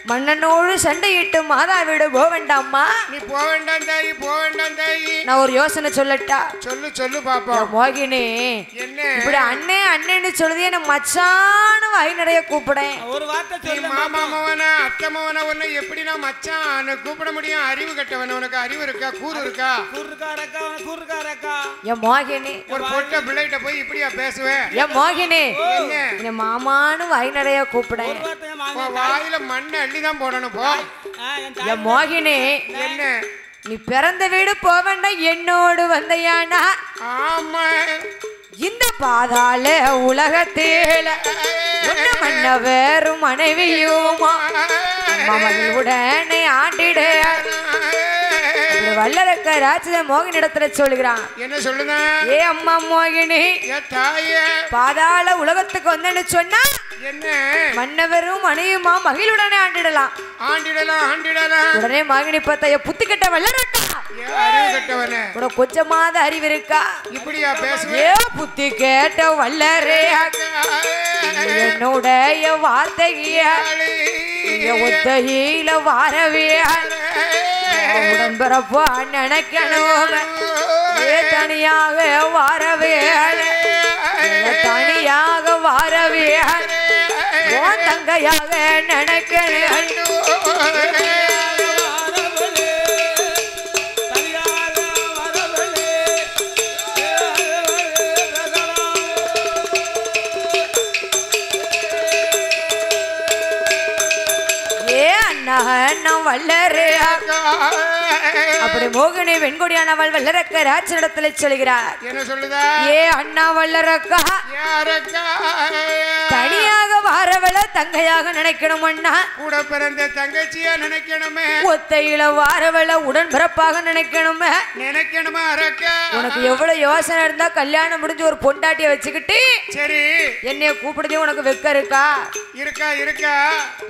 B: மன்னனோடு சண்டையிட்டு மாதா வீடு போக வேண்டாம்மா
D: நீ போக வேண்டாம் தாயி போக வேண்டாம் தாயி
B: நான் ஒரு யோசனை சொல்லட்டா
D: சொல்லு பாப்பா
B: மோகினி
D: என்ன
B: இப்படி அண்ணே அண்ணேன்னு சொல்லுதே நான் மச்சான வாய் நிறைய கூப்பிடேன்
C: ஒரு வார்த்தை சொல்லு
D: மாமா மவனா அத்தை மவனா உன்னை எப்படி நான் மச்சான் கூப்பிட முடியும் அறிவு கட்டவன உனக்கு அறிவு இருக்கா கூறு இருக்கா
B: என் மோகினி
D: ஒரு பொட்ட பிள்ளைகிட்ட போய் இப்படியா பேசுவேன்
B: என் மோகினி என்ன மாமான்னு வாய் நிறைய கூப்பிடேன்
D: வாயில மண்ணை அள்ளிதான் போடணும் போ
B: என் மோகினி
D: என்ன
B: நீ பிறந்த வீடு போக வேண்டாம் என்னோடு வந்தையானா
D: ஆமா
B: இந்த பாதாள உலகத்தில் மன்ன வேறும் மனைவியுமா உடனே ஆண்டிட வல்லரக்க ராட்சத மோகினி இடத்துல சொல்லுகிறான்
D: என்ன சொல்லுங்க
B: ஏ அம்மா மோகினி பாதாள உலகத்துக்கு வந்தேன்னு சொன்னா
D: என்ன
B: மன்னவரும் மனைவியுமா மகிழுடனே ஆண்டிடலாம் உடனே மோகினி பார்த்த புத்தி கட்ட வல்லரக்கா கொஞ்சமாத அறிவு இருக்கா
D: இப்படியா பேசுவே
B: ஏ புத்தி கேட்ட வல்லரே என்னுடைய வார்த்தைய ஒத்தையில வாரவே உடன்பிறப்பா நினைக்கணும் தனியாக வாரவே தனியாக வாரவே தங்கையாக நினைக்கணும் வல்லரே அப்படி மோகினி வெண்கொடியானவள் வல்லரக்க ராஜனிடத்துல சொல்கிறார்
D: என்ன சொல்லுதா
B: ஏ அண்ணா வல்லரக்கா தனியாக வாரவள தங்கையாக நினைக்கணும் அண்ணா
D: கூட பிறந்த தங்கச்சியா நினைக்கணுமே
B: ஒத்தையில வாரவள உடன்பிறப்பாக நினைக்கணுமே
D: அரக்கா
B: உனக்கு எவ்வளவு யோசனை இருந்தா கல்யாணம் முடிஞ்சு ஒரு பொண்டாட்டிய வச்சுக்கிட்டு
D: சரி
B: என்னைய கூப்பிடுதே உனக்கு வெக்க இருக்கா
D: இருக்கா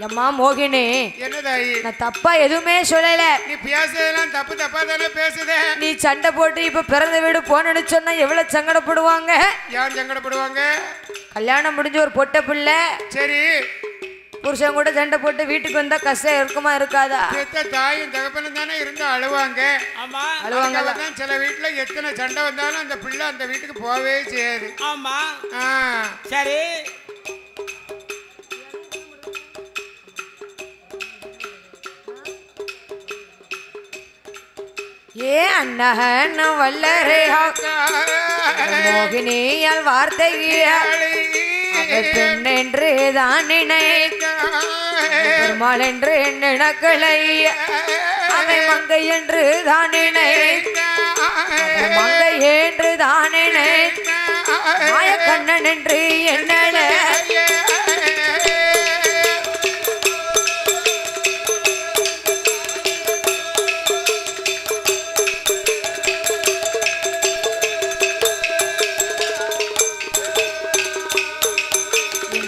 B: அம்மா மோகினி
D: என்னதாயி
B: நான் தப்பா எதுவுமே சொல்லல
D: நீ பேசுறதெல்லாம் தப்பா தானே பேசுதே
B: நீ சண்டை போட்டு இப்ப பிறந்த வீடு போனன்னு சொன்னா எவ்வளவு சங்கடப்படுவாங்க
D: யார் சங்கடப்படுவாங்க
B: கல்யாணம் முடிஞ்ச ஒரு பொட்ட பிள்ளை
D: சரி
B: புருஷன் கூட சண்டை போட்டு வீட்டுக்கு வந்தா கஷ்டம் இருக்குமா இருக்காதா
D: தாயும் தகப்பனும் தானே இருந்து அழுவாங்க அழுவாங்க சில வீட்டுல எத்தனை சண்டை வந்தாலும் அந்த பிள்ளை அந்த வீட்டுக்கு போகவே செய்யாது
C: ஆமா சரி
B: ஏ அண்ணன் வல்லரே மோகினியால் வார்த்தையால் பெண் என்று தான் நினைத்தாள் என்று நினைக்கலை அதை மங்கை என்று தான் நினைத்தாள் மங்கை என்று தான் நினைத்தாள் கண்ணன் என்று என்னல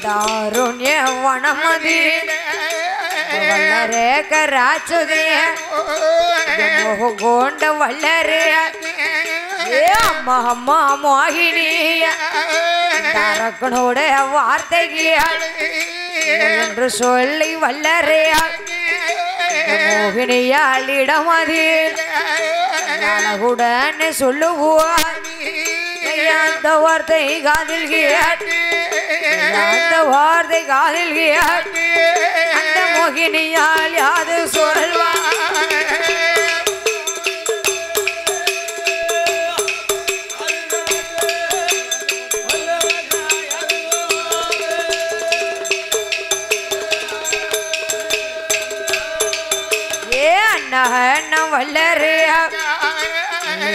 B: தாருண்ய வனமதி வல்லரேக ராட்சதிய கொண்ட வல்லரே ஏ அம்மா அம்மா மோகினிய தரக்கனோட வார்த்தைகள் என்று சொல்லி வல்லறையா மோகினியால் இடமதில் அழகுடன் சொல்லுவார் அந்த வார்த்தை காதில் கேட்டு அந்த வார்த்தை காதில் கேட்டு அந்த மோகினியால் யாது சொல்வார் வல்லறையா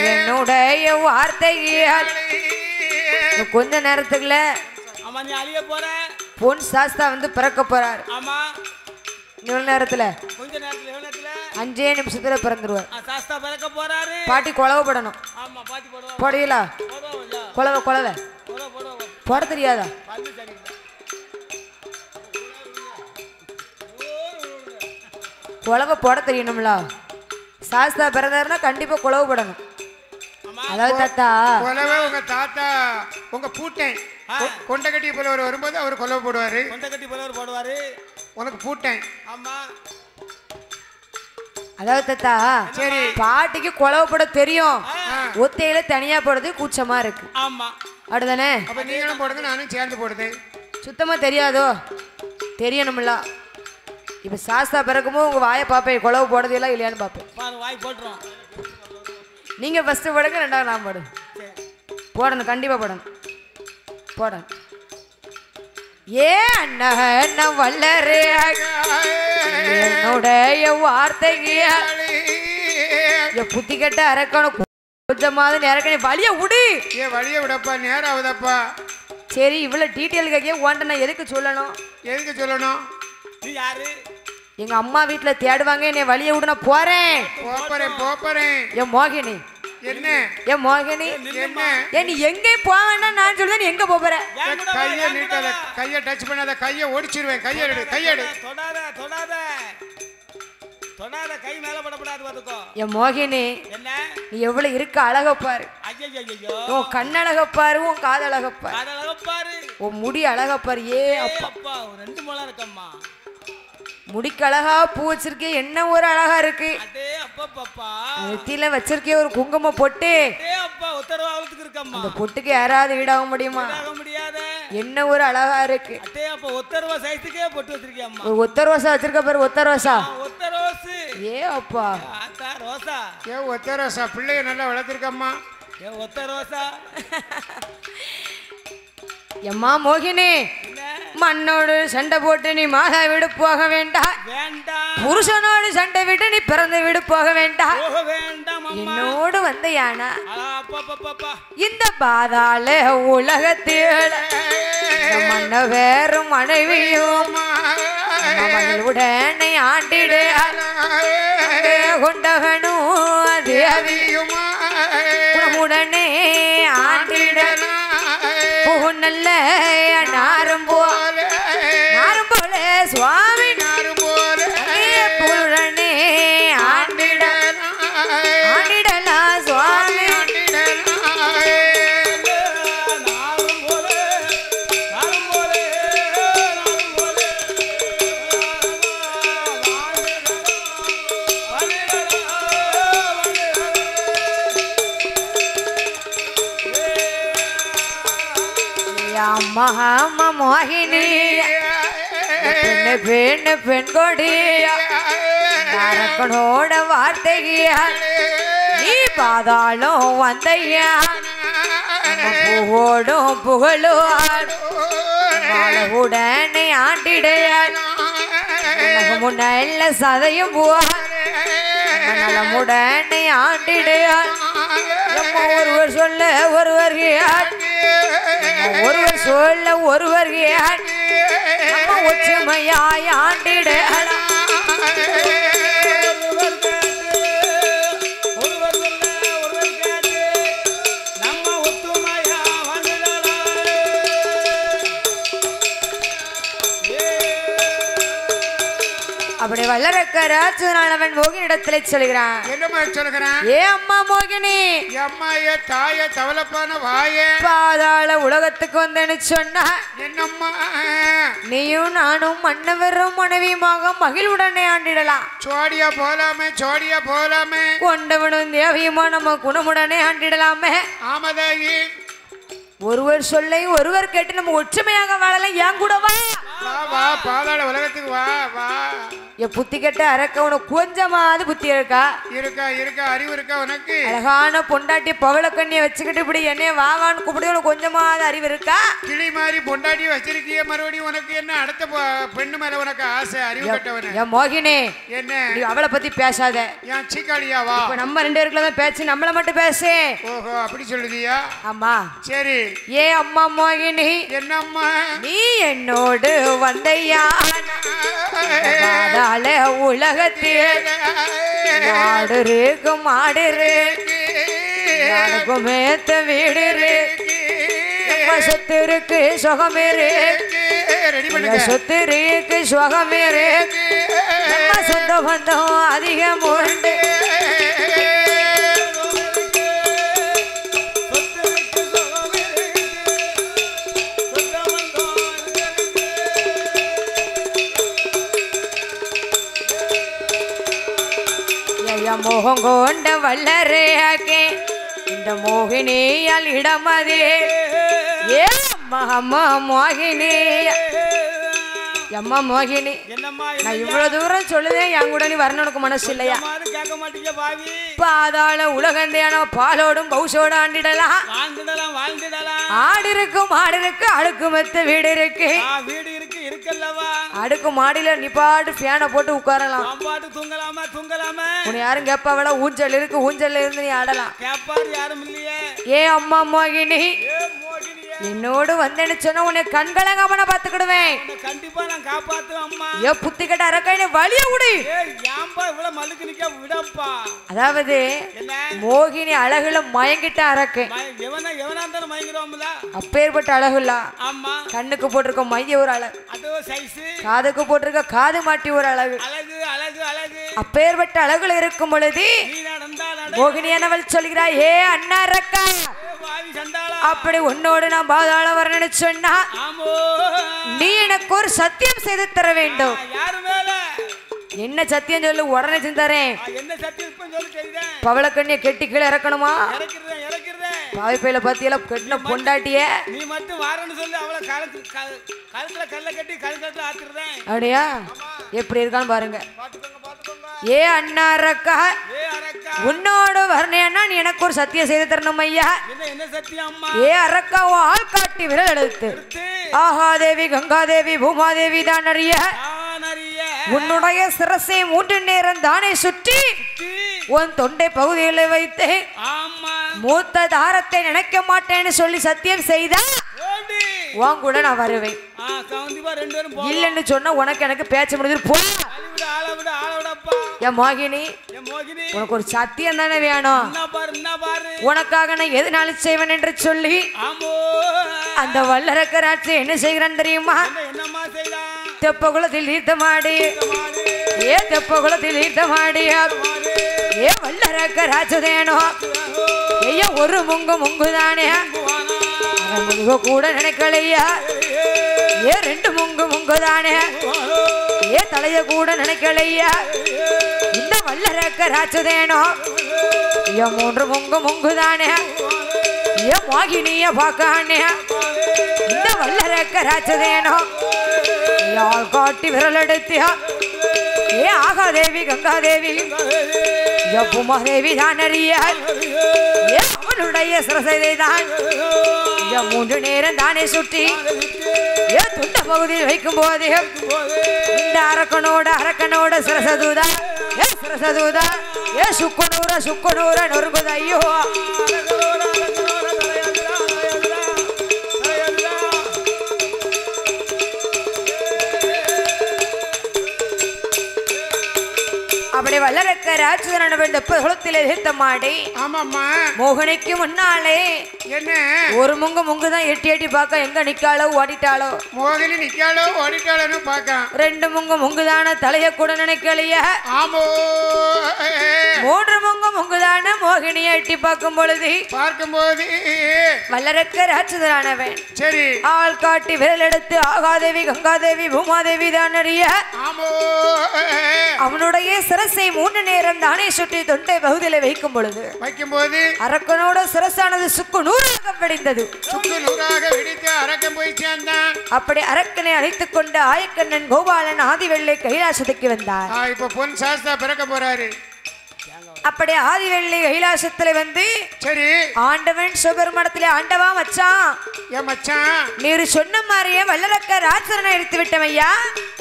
B: என்னுடைய வார்த்தைகள் கொஞ்ச நேரத்துக்குள்ள பொன் சாஸ்தா வந்து பிறக்க போறாரு. இவ்வளவு நேரத்துல 5 நிமிஷத்துல பிறந்துருவார். பாட்டி குழவப்படணும். போடுவீங்களா? குழவை போட தெரியாதா? குழவை போட தெரியணும்ல. சாஸ்தா பிறந்தாருன்னா கண்டிப்பா குழவு போடணும். அதாவது தாத்தா
D: குழவை உங்க தாத்தா உங்க பூட்டேன் கொண்டகட்டி புலவர் வரும்போது அவர் குழவை போடுவாரு. உனக்கு பூட்டேன்.
B: அதாவது தாத்தா சரி பாட்டிக்கு குழவை போட தெரியும். ஒத்தையில தனியா போடுறது கூச்சமா இருக்கு. அப்படிதானே?
D: அப்ப நீங்களும் போடுங்க நானும் சேர்ந்து போடுது.
B: சுத்தமா தெரியாதோ? தெரியணும்ல. இப்ப சாஸ்தா பிறக்கும்போது உங்க வாயை பாப்பேன் குழவு போடுறதெல்லாம் இல்லையான்னு பாப்பேன். நீங்க ஃபர்ஸ்ட் போடுங்க, ரெண்டாவது நான் போடு. போடணும், கண்டிப்பா போடணும். ஏ அண்ணா வல்லரே என்னுடைய வார்த்தைகள் புத்தி கட்ட அரக்கணும். கொஞ்சமாவது நேரக்கணும். வழிய விடு.
D: வழிய விடப்பா, நேரம் ஆகுதப்பா.
B: சரி இவ்வளவு டீட்டெயில் கேட்க உன்ட்ட நான் எதுக்கு சொல்லணும்?
C: நீ யாரு?
B: எங்க அம்மா வீட்டுல தேடுவாங்க. என்னை வழிய விடு, நான் போறேன். என் மோகினி
D: என்ன?
B: என் மோகினி
D: என்ன?
B: நீ எங்க போவேன்னா நான் சொல்றேன். நீ எங்க போற?
D: கையை நீட்டாத, கையை டச் பண்ணாத, கையை ஓடிச்சிருவேன். கையெடு.
C: தொடாத, கை மேல படப்படாது பாத்துக்கோ.
B: என் மோகினி
C: என்ன?
B: நீ எவ்வளவு இருக்க அழக பாரு.
C: ஐயோ
B: உன் கண்ணழக பாரு, உன் காதழக பாரு, உன் முடி அழக பாரு. ஏ அப்பா
C: 2 முழம் இருக்கம்மா.
B: முடிக்கு அழகா பூ வச்சிருக்கே, என்ன ஒரு அழகா இருக்கு. நெத்தியில வச்சிருக்கே ஒரு குங்குமம் பொட்டு. அந்த பொட்டுக்கு யாராவது ஈடாக முடியுமா? என்ன ஒரு அழகா இருக்கு. ஒத்த ரோசா வச்சிருக்க பாரு. ஒத்த ரோசா. ஏ அப்பா
D: ஒத்த ரோசா பிள்ளைய நல்லா வளர்த்திருக்கம்மா.
C: ஒத்த ரோசா.
B: எம்மா மோகினி, மண்ணோடு சண்டை போட்டு நீ மாதா வீடு போக வேண்டாம். புருஷனோடு சண்டை விட்டு நீ பிறந்த வீடு போக வேண்டாம். என்னோடு வந்த யானா இந்த பாதாள உலகத்தில் மன்ன வேறும் மனைவியும் உடனே ஆண்டிட கொண்டவனும் தேவியும் உடனே ஆண்டிட நல்ல நாரும் போல சுவாமி பூரணே ஆண்டிடலாம் சுவாமி. அம்மா மோகினி பெண் கொடியா அரக்கனோட வார்த்தையா நீ பாதாளம் வந்தையா புகழோடும் புகழுடனே ஆண்டிடையா முன்ன சதையும் நலமுடனே ஆண்டிடையா ஒருவர் சொல்ல ஒருவர் சொல்ல ஒருவர் ஒற்றுமையாய் ஆண்டிட அப்படி வல்லரக்க ராட்சதனானவன் மோகினி இடத்துல சொல்கிறான்.
D: என்னமா சொல்கிறான்?
B: ஏ அம்மா மோகினி,
D: அம்மா ஏ தாய தவளப்பான வாயே,
B: பாதாள உலகத்துக்கு வந்தேன்னு சொன்னா
D: என்னம்மா
B: நீயும் நானும் மன்னவரும் மனைவியுமாக மகிழ்வுடனே ஆண்டிடலாம்.
D: சோடியா போலாமே
B: கொண்டவனும் தேவியுமா நம்ம குணமுடனே ஆண்டிடலாமே.
D: ஆமதாயி,
B: ஒருவர் சொல்லை ஒருவர் கேட்டு நம்ம ஒற்றுமையாக வாழலாம். ஏன் கூட வா
D: வா பாதாள உலகத்துக்கு வா வா.
B: என் புத்தி கெட்ட அரக்க, உனக்கு கொஞ்சமாவது புத்தி இருக்கா?
D: இருக்கா அறிவு இருக்கா உனக்கு?
B: அழகான பொண்டாட்டி பவளக்கண்ணியை வச்சுக்கிட்டு இப்படி என்னைய வாவான்னு கூப்பிடு, உனக்கு கொஞ்சமாவது அறிவு இருக்கா?
D: கிளி மாதிரி பொண்டாட்டி வச்சிருக்கிய, மறுபடியும் உனக்கு என்ன அடுத்த பெண்ணு மேல உனக்கு ஆசை? அறிவு கட்டவன.
B: என் மோகினி,
D: என்ன
B: நீ அவளை பத்தி பேசாத.
D: ஏன் சீக்காளியா? வா,
B: இப்ப நம்ம 2 பேருக்குள்ள தான் பேச்சு, நம்மள மட்டும் பேசு.
D: ஓஹோ, அப்படி சொல்லுதியா?
B: ஆமா.
D: சரி.
B: ஏ அம்மா மோகினி,
D: என்னம்மா
B: நீ என்னோடு வந்தையா உலகத்தில் நாடு இருக்கு, மாடு இருக்கு, மேத்த வீடு இருக்கு, சொத்து இருக்கு, சுகம் இருக்கு, சொத்து இருக்கு, சுகம் இருக்கு, சொந்த பந்தம் அதிகம் உண்டு. மோகம் கொண்ட வல்லரேக்கே இந்த மோகினியால் இடமதே. ஏ அம்மா மோகினி, அம்மா மோகினி, நான் இவ்வளவு தூரம் சொல்லுதேன், என் கூட நீ வரணும், உனக்கு மனசு இல்லையா? பாதாள உலகந்தையான பாலோடும் பௌசோடு ஆண்டிடலாம். ஆடு இருக்கு, மாடு இருக்கு, அடுக்கு மெத்த வீடு இருக்கு. அடுக்கு மாடியில நீ பாட்டு ஃபேனை போட்டு உட்காரலாம். உன்னை யாரும் கேப்பாவளா? ஊஞ்சல் இருக்கு, ஊஞ்சல்ல இருந்து நீ ஆடலாம். ஏ அம்மா மோகினி, என்னோடு வந்தேன்னு சொன்ன உன்னை கண்கலங்காம பாத்துக்கிடுவேன்.
C: கண்டிப்பா நான் காப்பாத்துவேன் அம்மா.
B: ஏ புத்தி கட்ட அரக்கையில வலிய விடு.
C: ஏன்பா இவ்வளவு மலுக்கு நிக்க விடப்பா?
B: அதாவது மோகினி அழகுல மயங்கிட்ட அரக்கை.
C: எவனா இருந்தாலும் மயங்கிடுவாங்கல.
B: அப்பேற்பட்ட அழகுல.
C: ஆமா.
B: கண்ணுக்கு போட்டிருக்க மைய ஒரு அழகு.
C: அது சைஸ்.
B: காதுக்கு போட்டிருக்க காது மாட்டி ஒரு அழகு. அப்பேற்பட்ட அழகுல இருக்கும் பொழுது மோகினி என்னவள் சொல்கிறாய்? ஏ அண்ணா அரக்கா, அப்படி உன்னோடு நான் பாதாள வரணும்னு சொன்னா நீ எனக்கு ஒரு சத்தியம் செய்து தர வேண்டும். என்ன சத்தியம் சொல்லு, உடனே செஞ்சுறேன். பவளக்கண்ணிய கெட்டி கீழே இறக்கணுமா? பாவைப்பையில பாத்தியெல்லாம் கெட்டின பொண்டாட்டிய
C: நீ மட்டும் வாரன்னு சொல்லி அவளை கழுத்துல கல்ல கட்டி கழுத்துல ஆத்திடுறேன்.
B: அப்படியா? எப்படி இருக்கான்னு பாருங்க. ஏ அண்ணா அரக்கா, உன்னோட வரணையா நீ எனக்கு ஒரு சத்தியம் செய்து தரணும் ஐயா.
C: என்ன சத்தியம் அம்மா?
B: ஏ அரக்கா, ஆள் காட்டி விரல் எடுத்து ஆகாதேவி, கங்காதேவி, பூமாதேவி தான் அறிய உன்னுடைய சிரசை 3 நேரம் தானே சுற்றி உன் தொண்டை பகுதிகளை வைத்து மூத்த தாரத்தை நினைக்க மாட்டேன்னு சொல்லி சத்தியம் செய்தா உன் கூட நான் வருவேன். இல்லன்னு சொன்னா உனக்கு எனக்கு பேச்ச முடிஞ்சு போ. என் மோகினி, உனக்கு ஒரு சத்தியம் தானே வேணும். உனக்காக நான் எதுனாலும் செய்வேன் என்று சொல்லி அந்த வல்லரக்கராட்சி என்ன செய்கிறான் தெரியுமா? தெப்பகுலத்தில் ஈர்த்தமாடி, ஏ தெப்பகுலத்தில் ஈர்த்தமாடி, ஏ வல்லரக்கராட்சதேனோ ஐயா ஒரு முங்குதானே முதுக கூட நினைக்கலையா? ஏ 2 முங்குதானே, ஏ தலைய கூட நினைக்கலையா? இந்த வல்லரக்கராட்சதேனோ ஐயா 3 முங்குதானே, ஏ மோகினிய பாக்கானே இந்த வல்லரக்கராட்சதேனோ யாழ் காட்டி விரல் எடுத்தியா? ஏ ஆகாதேவி, கங்காதேவி, பூமாதேவி தான் அறிய ஏ அவளுடைய சிரசை தான் 3 நேரம் தானே சுற்றி ஏ துண்ட பகுதியில் வைக்கும் போது இந்த அரக்கனோட சிரசதூதா, ஏ சிரசதூதா, ஏ சுக்குனூர நொறுங்குது. ஐயோ அப்படி வல்லரக்க வல்லரக்க ராட்சதனவன் குளத்திலே தீர்த்த மாடி
D: ஆமாம்மா
B: மோகினிக்கு முன்னாலே
D: என்ன
B: ஒரு முங்குதான் எட்டி எட்டி பார்க்க எங்க நிக்காளோ ஓடிட்டாளோ
D: மோகினி நிக்காளோ ஓடிட்டாளோன்னு பார்க்க
B: 2 முங்குதான தலைய கூட நினைக்கலையா
D: ஆமோ
B: 3 முங்குதான மோகினியை எட்டி பார்க்கும்போது வல்லரக்க ராட்சதனானவன்
D: சரி
B: ஆள் காட்டி விரல் எடுத்து ஆகாதேவி கங்காதேவி பூமாதேவி தான் அறிய அவனுடைய சிரசை 3 நேரம் தானே சுற்றி தொண்டை பகுதியில வைக்கும்போது அரக்கனோட சிரசானது சுக்கு நூறாக வெடிந்தது.
D: அரக்கன் போய் சேர்ந்தான்.
B: அப்படி அரக்கனை அழைத்துக் கொண்டு ஆயக்கண்ணன் கோபாலன் ஆதிவெள்ளை கைலாசத்துக்கு வந்தார்.
D: இப்ப பொன் சாஸ்தா பிறக்க போறாரு.
B: அப்படி ஆதிவெள்ளி கைலாசத்துல வந்து
D: சரி
B: ஆண்டவன் சிவபெருமானத்திலே ஆண்டவா மச்சான்
D: ஏ மச்சான்
B: நீர் சொன்ன மாதிரியே வல்லரக்க ராட்சதனை எரித்து விட்டோம் ஐயா.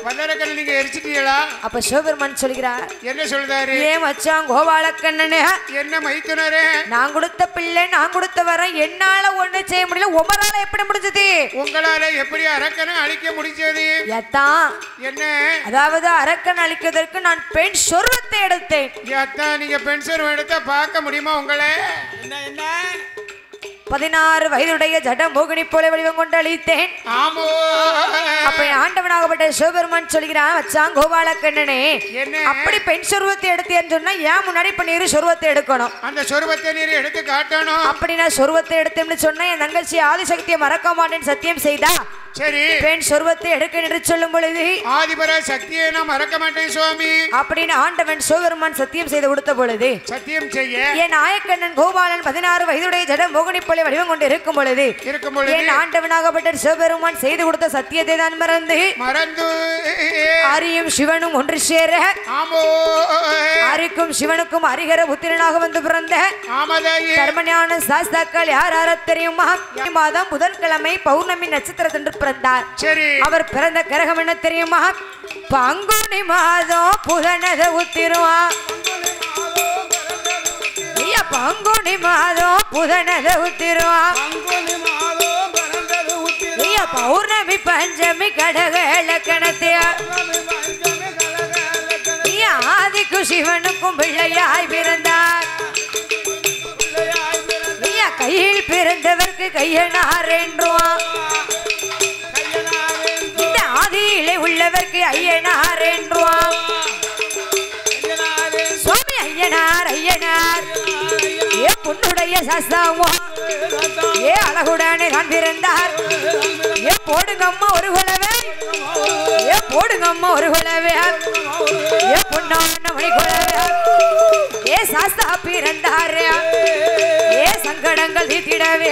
D: வல்லரக்கனை நீங்க எரிச்சிட்டீங்களா?
B: அப்ப சிவபெருமான் சொல்கிறார்.
D: என்ன சொல்றாரு?
B: ஏ மச்சான் கோபாலக்கண்ணனே
D: என்ன மைத்துனரே
B: நான் கொடுத்த பிள்ளை நான் கொடுத்த வரம் என்னால ஒண்ணு செய்ய முடியல உமரால எப்படி முடிஞ்சது?
D: உங்களால எப்படி அரக்கனை அழிக்க முடிஞ்சது?
B: ஏத்தான்
D: என்ன
B: அதாவது அரக்கன் அழிக்கிறதுக்கு நான் பெண் சொர்வத்தை எடுத்தேன்.
D: ஏத்தான் நீங்க பெண் சொர்வம் எடுத்தா பார்க்க முடியுமா உங்களை?
C: என்ன என்ன
B: 16 வயதுடைய ஜடம் மோகினி போல வடிவம் கொண்டு அழித்தேன். அப்ப ஆண்டவனாகப்பட்ட சிவபெருமான் சொல்கிறான் வச்சான் கோபாலக்கண்ணனே அப்படி பெண் சொருவத்தை எடுத்தேன்னு சொன்னா ஏன் முன்னாடி இப்ப நீர் சொருவத்தை எடுக்கணும்.
D: அந்த சொருவத்தை நீர் எடுத்து காட்டணும்.
B: அப்படி நான் சொருவத்தை எடுத்தேன்னு சொன்னா என் தங்கச்சி ஆதிசக்தியை மறக்க மாட்டேன்னு சத்தியம் செய்தா
D: சரி
B: பெண் சொருவத்தை எடுக்க என்று சொல்லும் பொழுது
D: ஆதிபர சக்தியை நான் மறக்க மாட்டேன் சுவாமி
B: அப்படின்னு ஆண்டவன் சிவபெருமான் சத்தியம் செய்து கொடுத்த பொழுது
D: சத்தியம் செய்ய
B: என் ஆயக்கண்ணன் கோபாலன் 16 வயதுடைய ஜடம் மோகினி போல வடிவம் கொண்டு இருக்கும் பொழுது என் ஆண்டவனாகப்பட்ட சிவபெருமான் செய்து கொடுத்த சத்தியத்தை தான் மறந்து ஆரியும் சிவனும் ஒன்று சேர ஆரிக்கும் சிவனுக்கும் அரிகர புத்திரனாக வந்து பிறந்த கர்மஞான சாஸ்தாக்கள் யார் யார தெரியுமா? மாதம் புதன்கிழமை பௌர்ணமி நட்சத்திரத்தன்று பிறந்தார். அவர் பிறந்த கிரகம் என்ன தெரியுமா? பங்குனி மாதம் புதனத உத்திருவா. பங்குனி மாதம் புதனத உத்திருவா. பௌர்ணமி பஞ்சமி கடக இலக்கணத்தைய ஆதிக்கும் சிவனுக்கும் பிள்ளையாய் பிறந்தார். கையில் பிறந்தவர்க்கு கையனார் என்றுவான். இந்த ஆதியிலே உள்ளவர்க்கு ஐயனார் என்றுவான். சுவாமி ஐயனார் ஐயனார் ஏ பொண்ணுடைய சஸ்தாவோ ஏ அழகுடனே நான் பிறந்தார். ஏ போடுங்கம்மா ஒரு குலவே ஏ போடுங்கம்மா ஒரு குலவே ஏ பொண்ணான மணி குலவே ஏ சாஸ்தா பிறந்தார். ஏ சங்கடங்கள் தீர்த்திடவே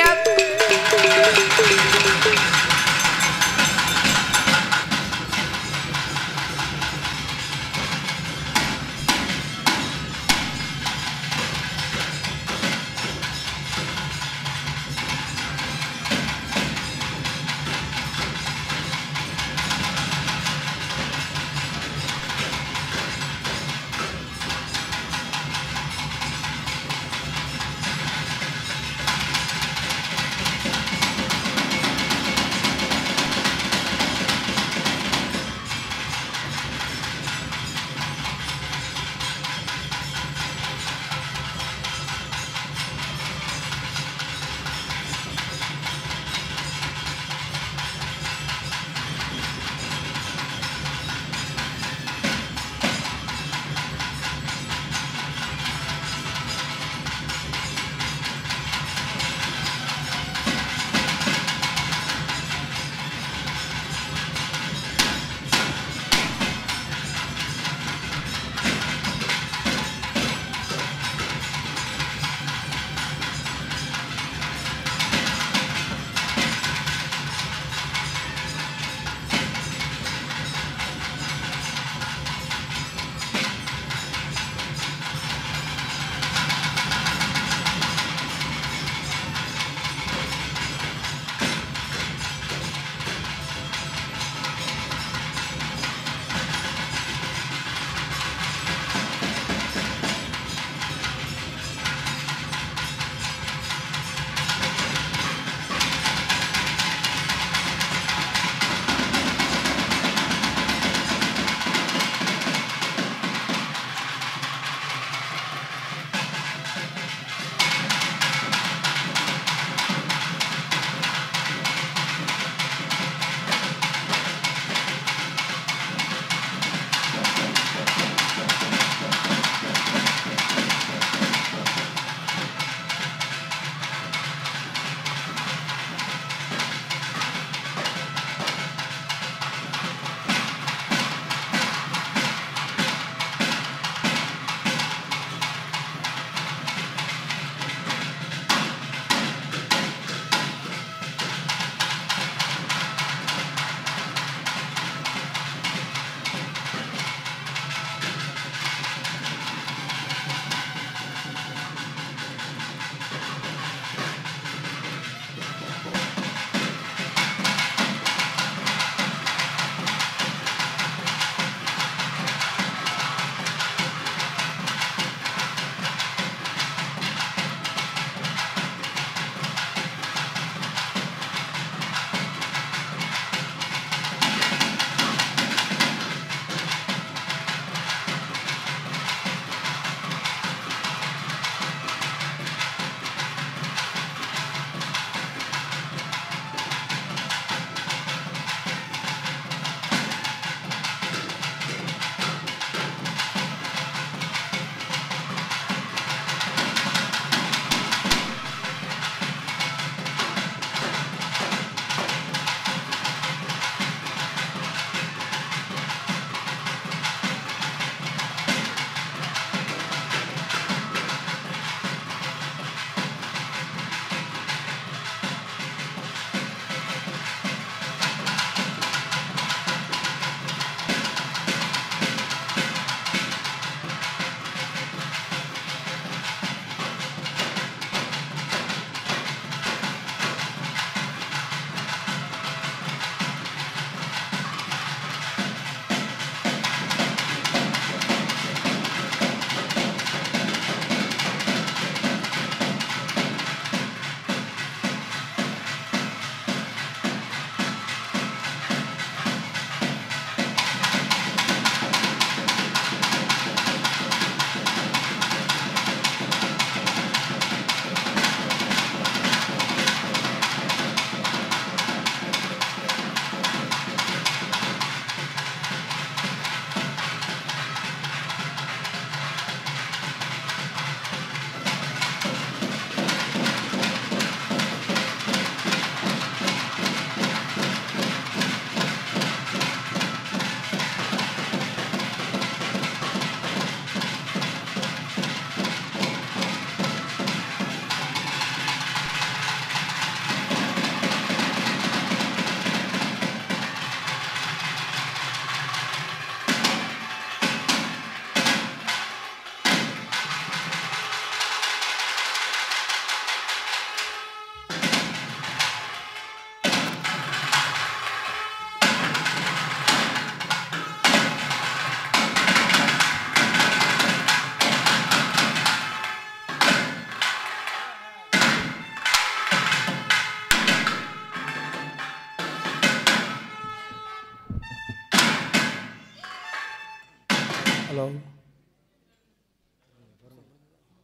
C: ஹலோ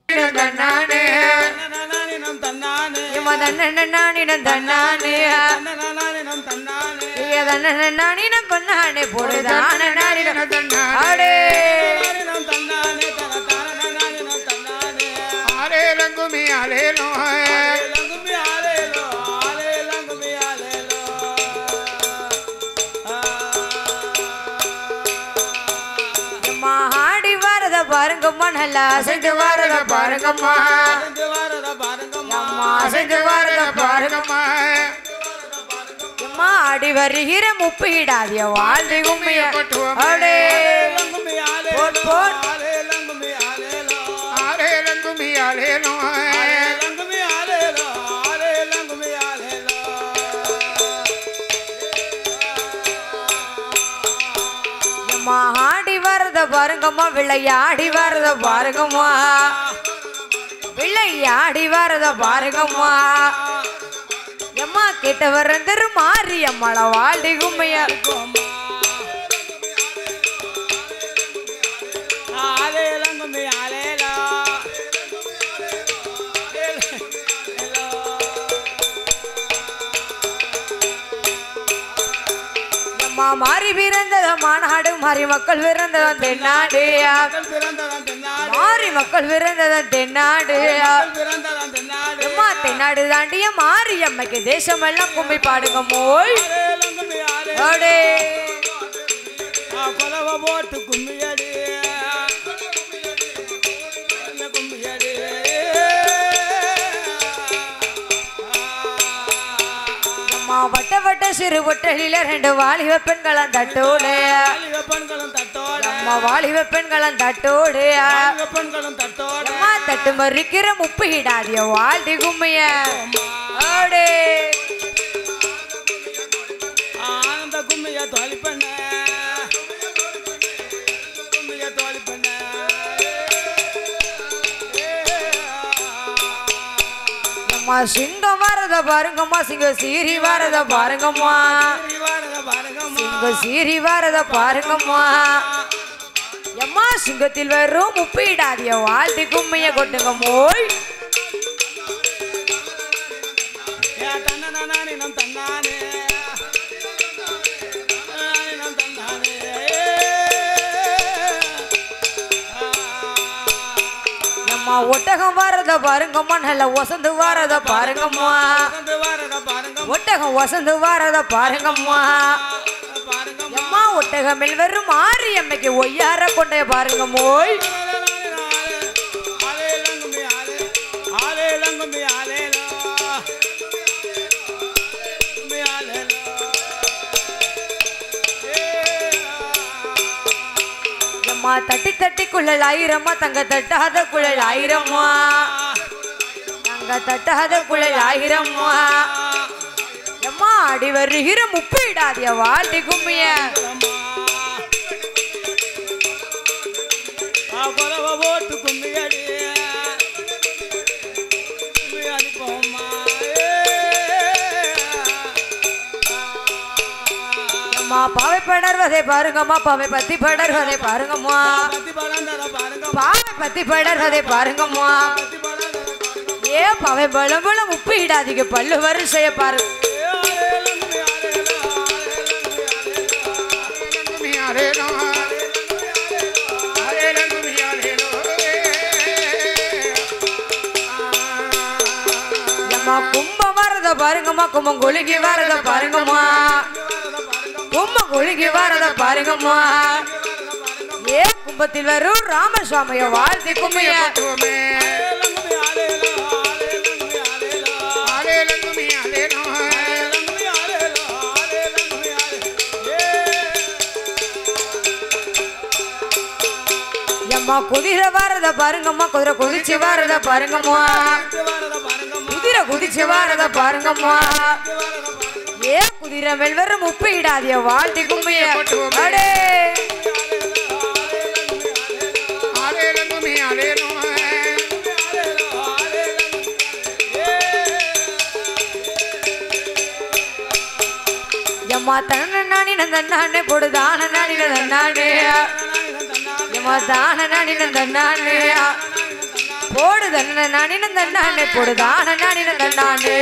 B: தன்னானே
C: நம் தன்னானே
B: தன்னானினம் தன்னானே தன்னானினம் பொன்னானே போடுதான நானினம் தன்னானே
C: நம் தன்னானே நம் தன்னானே
D: ஆலேலங்குமி ஆலேலோ
C: லங்குமி ஆலேலோ லங்குமி ஆலேலோ
B: ஆடி வரத பாருங்கம்மா நல்லா அசைந்து வரத பாருங்கம்மா
C: வாரத பாருங்கம்மா
B: அசைந்து வரத பாருங்கம்மா அம்மா ஆடி வருகிற முப்பிடாதிய வாழ்ந்து கும்மிய அடே
C: லங்குமி
B: போட் போட்
C: லங்குமி ஆலேலோ
D: ஆலேலங்குமி ஆலேலோ
C: லங்குமி ஆலேலோ லங்குமி ஆலேலோ
B: அம்மா ஆடி வரத பாருங்கம்மா விளையாடி வரத பாருங்கம்மா விளையாடி வரத பாருங்கம்மா எம்மா கிட்ட வரந்தரு மாறி அம்மாள வாழ்டி கும்மைய
C: லங்குமி ஆலேலோ
B: அம்மா மாறி பிறந்தத மாநாடு மாறி மக்கள் பிறந்ததன் தென்னாடு
C: பிறந்ததான் தென்னாடு
B: மாறி மக்கள் பிறந்ததன் தென்னாடு
C: பிறந்ததான் தென்னாடு
B: அம்மா தென்னாடு தாண்டிய மாறி அம்மைக்கு தேசம் எல்லாம் கும்மி பாடுங்க மோய்
C: லங்குமி
B: அடே
C: கொலவ போட்டு கும்மியடி கும்மியடி
B: அம்மா வட்ட வட்ட சிறு ஒட்டலில ரெண்டு வாலிப பெண்களும் தட்டோடு
C: பெண்களும் தட்டோட
B: அம்மா வாலிப பெண்களும் தட்டோடு
C: பெண்களும் தட்டோட
B: அம்மா தட்டு மறிக்கிற முப்பு இடாதிய வாழ்டி கும்மைய அடே
C: ஆனந்த கும்மிய தோழி பண்ண கும்மிய தோழி பண்ண
B: அம்மா சிங்கம் வரத பாருங்கம்மா சிங்கம் சீரி வரத பாருங்கம்மா சிங்கம் சீரி வரத பாருங்கம்மா எம்மா சிங்கத்தில் வரும் முப்பிடாதிய வாழ்த்தி கும்மைய கொட்டுங்க மோய்
C: தன்னானே நம் தன்னானே நம் தன்னானே
B: அம்மா ஒட்டகம் வரத பாருங்கம்மா நல்ல வசந்து வரத பாருங்கம்மா
C: வாரத பாருங்க
B: ஒட்டகம் வசந்து வரத பாருங்கம்மா
C: பாருங்க
B: எம்மா ஒட்டகமில் வரும் மாறி அம்மைக்கு ஒய்யார கொண்டைய பாருங்க மோய் அம்மா தட்டி தட்டி குழல் ஆயிரம்மா தங்க தட்டாத குழல் ஆயிரம்மா தங்க தட்டாத குழல் ஆயிரம்மா எம்மா அடி வருகிற முப்பிடாதிய வாழ்டி கும்மிய
C: கொலவ போட்டு கும்மியடி கும்மியடி போம்மா
B: அம்மா பாவை படர்வதை பாருங்கம்மா பாவை பத்தி படர்வதை பாருங்கம்மா
C: பத்தி பழந்தத பாருங்க
B: பாவை பத்தி படர்வதை பாருங்கம்மா
C: பத்தி பழந்தத பாருங்க
B: ஏ பாவை பலம் பலம் முப்பிடாதிக்கு பல்லு வரிசைய பாருங்க
D: ஆலேலங்குமி ஆலேலோ ஆலேலங்குமி ஆலேலோ
B: அம்மா கும்பம் வரத பாருங்கம்மா கும்பம் குலுக்கி வரத பாருங்கம்மா கும்பம் குலுக்கி வரத பாருங்கம்மா ஏ கும்பத்தில் வரும் ராமசுவாமிய வாழ்த்தி கும்மைய
D: போட்டுவோமே ஆலேலங்குமி ஆலேலோ
B: அம்மா குதிரை வரத பாருங்கம்மா குதிரை குதிச்சு வரத பாருங்கம்மா குதிரை குதிச்சு வரத பாருங்கம்மா ஏ குதிரை மேல் வர முப்பிடாதிய வாழ்த்தி கும்மைய அடே
D: ஆலேலங்குமி ஆலேலோ அம்மா
B: தன்ன நானி நந்தன்னானே பொடுதான நானி நந்தன்னானே தான நானின தன்னானே போடு தன்ன நானின தன்னானே போடு தான நானின தன்னானே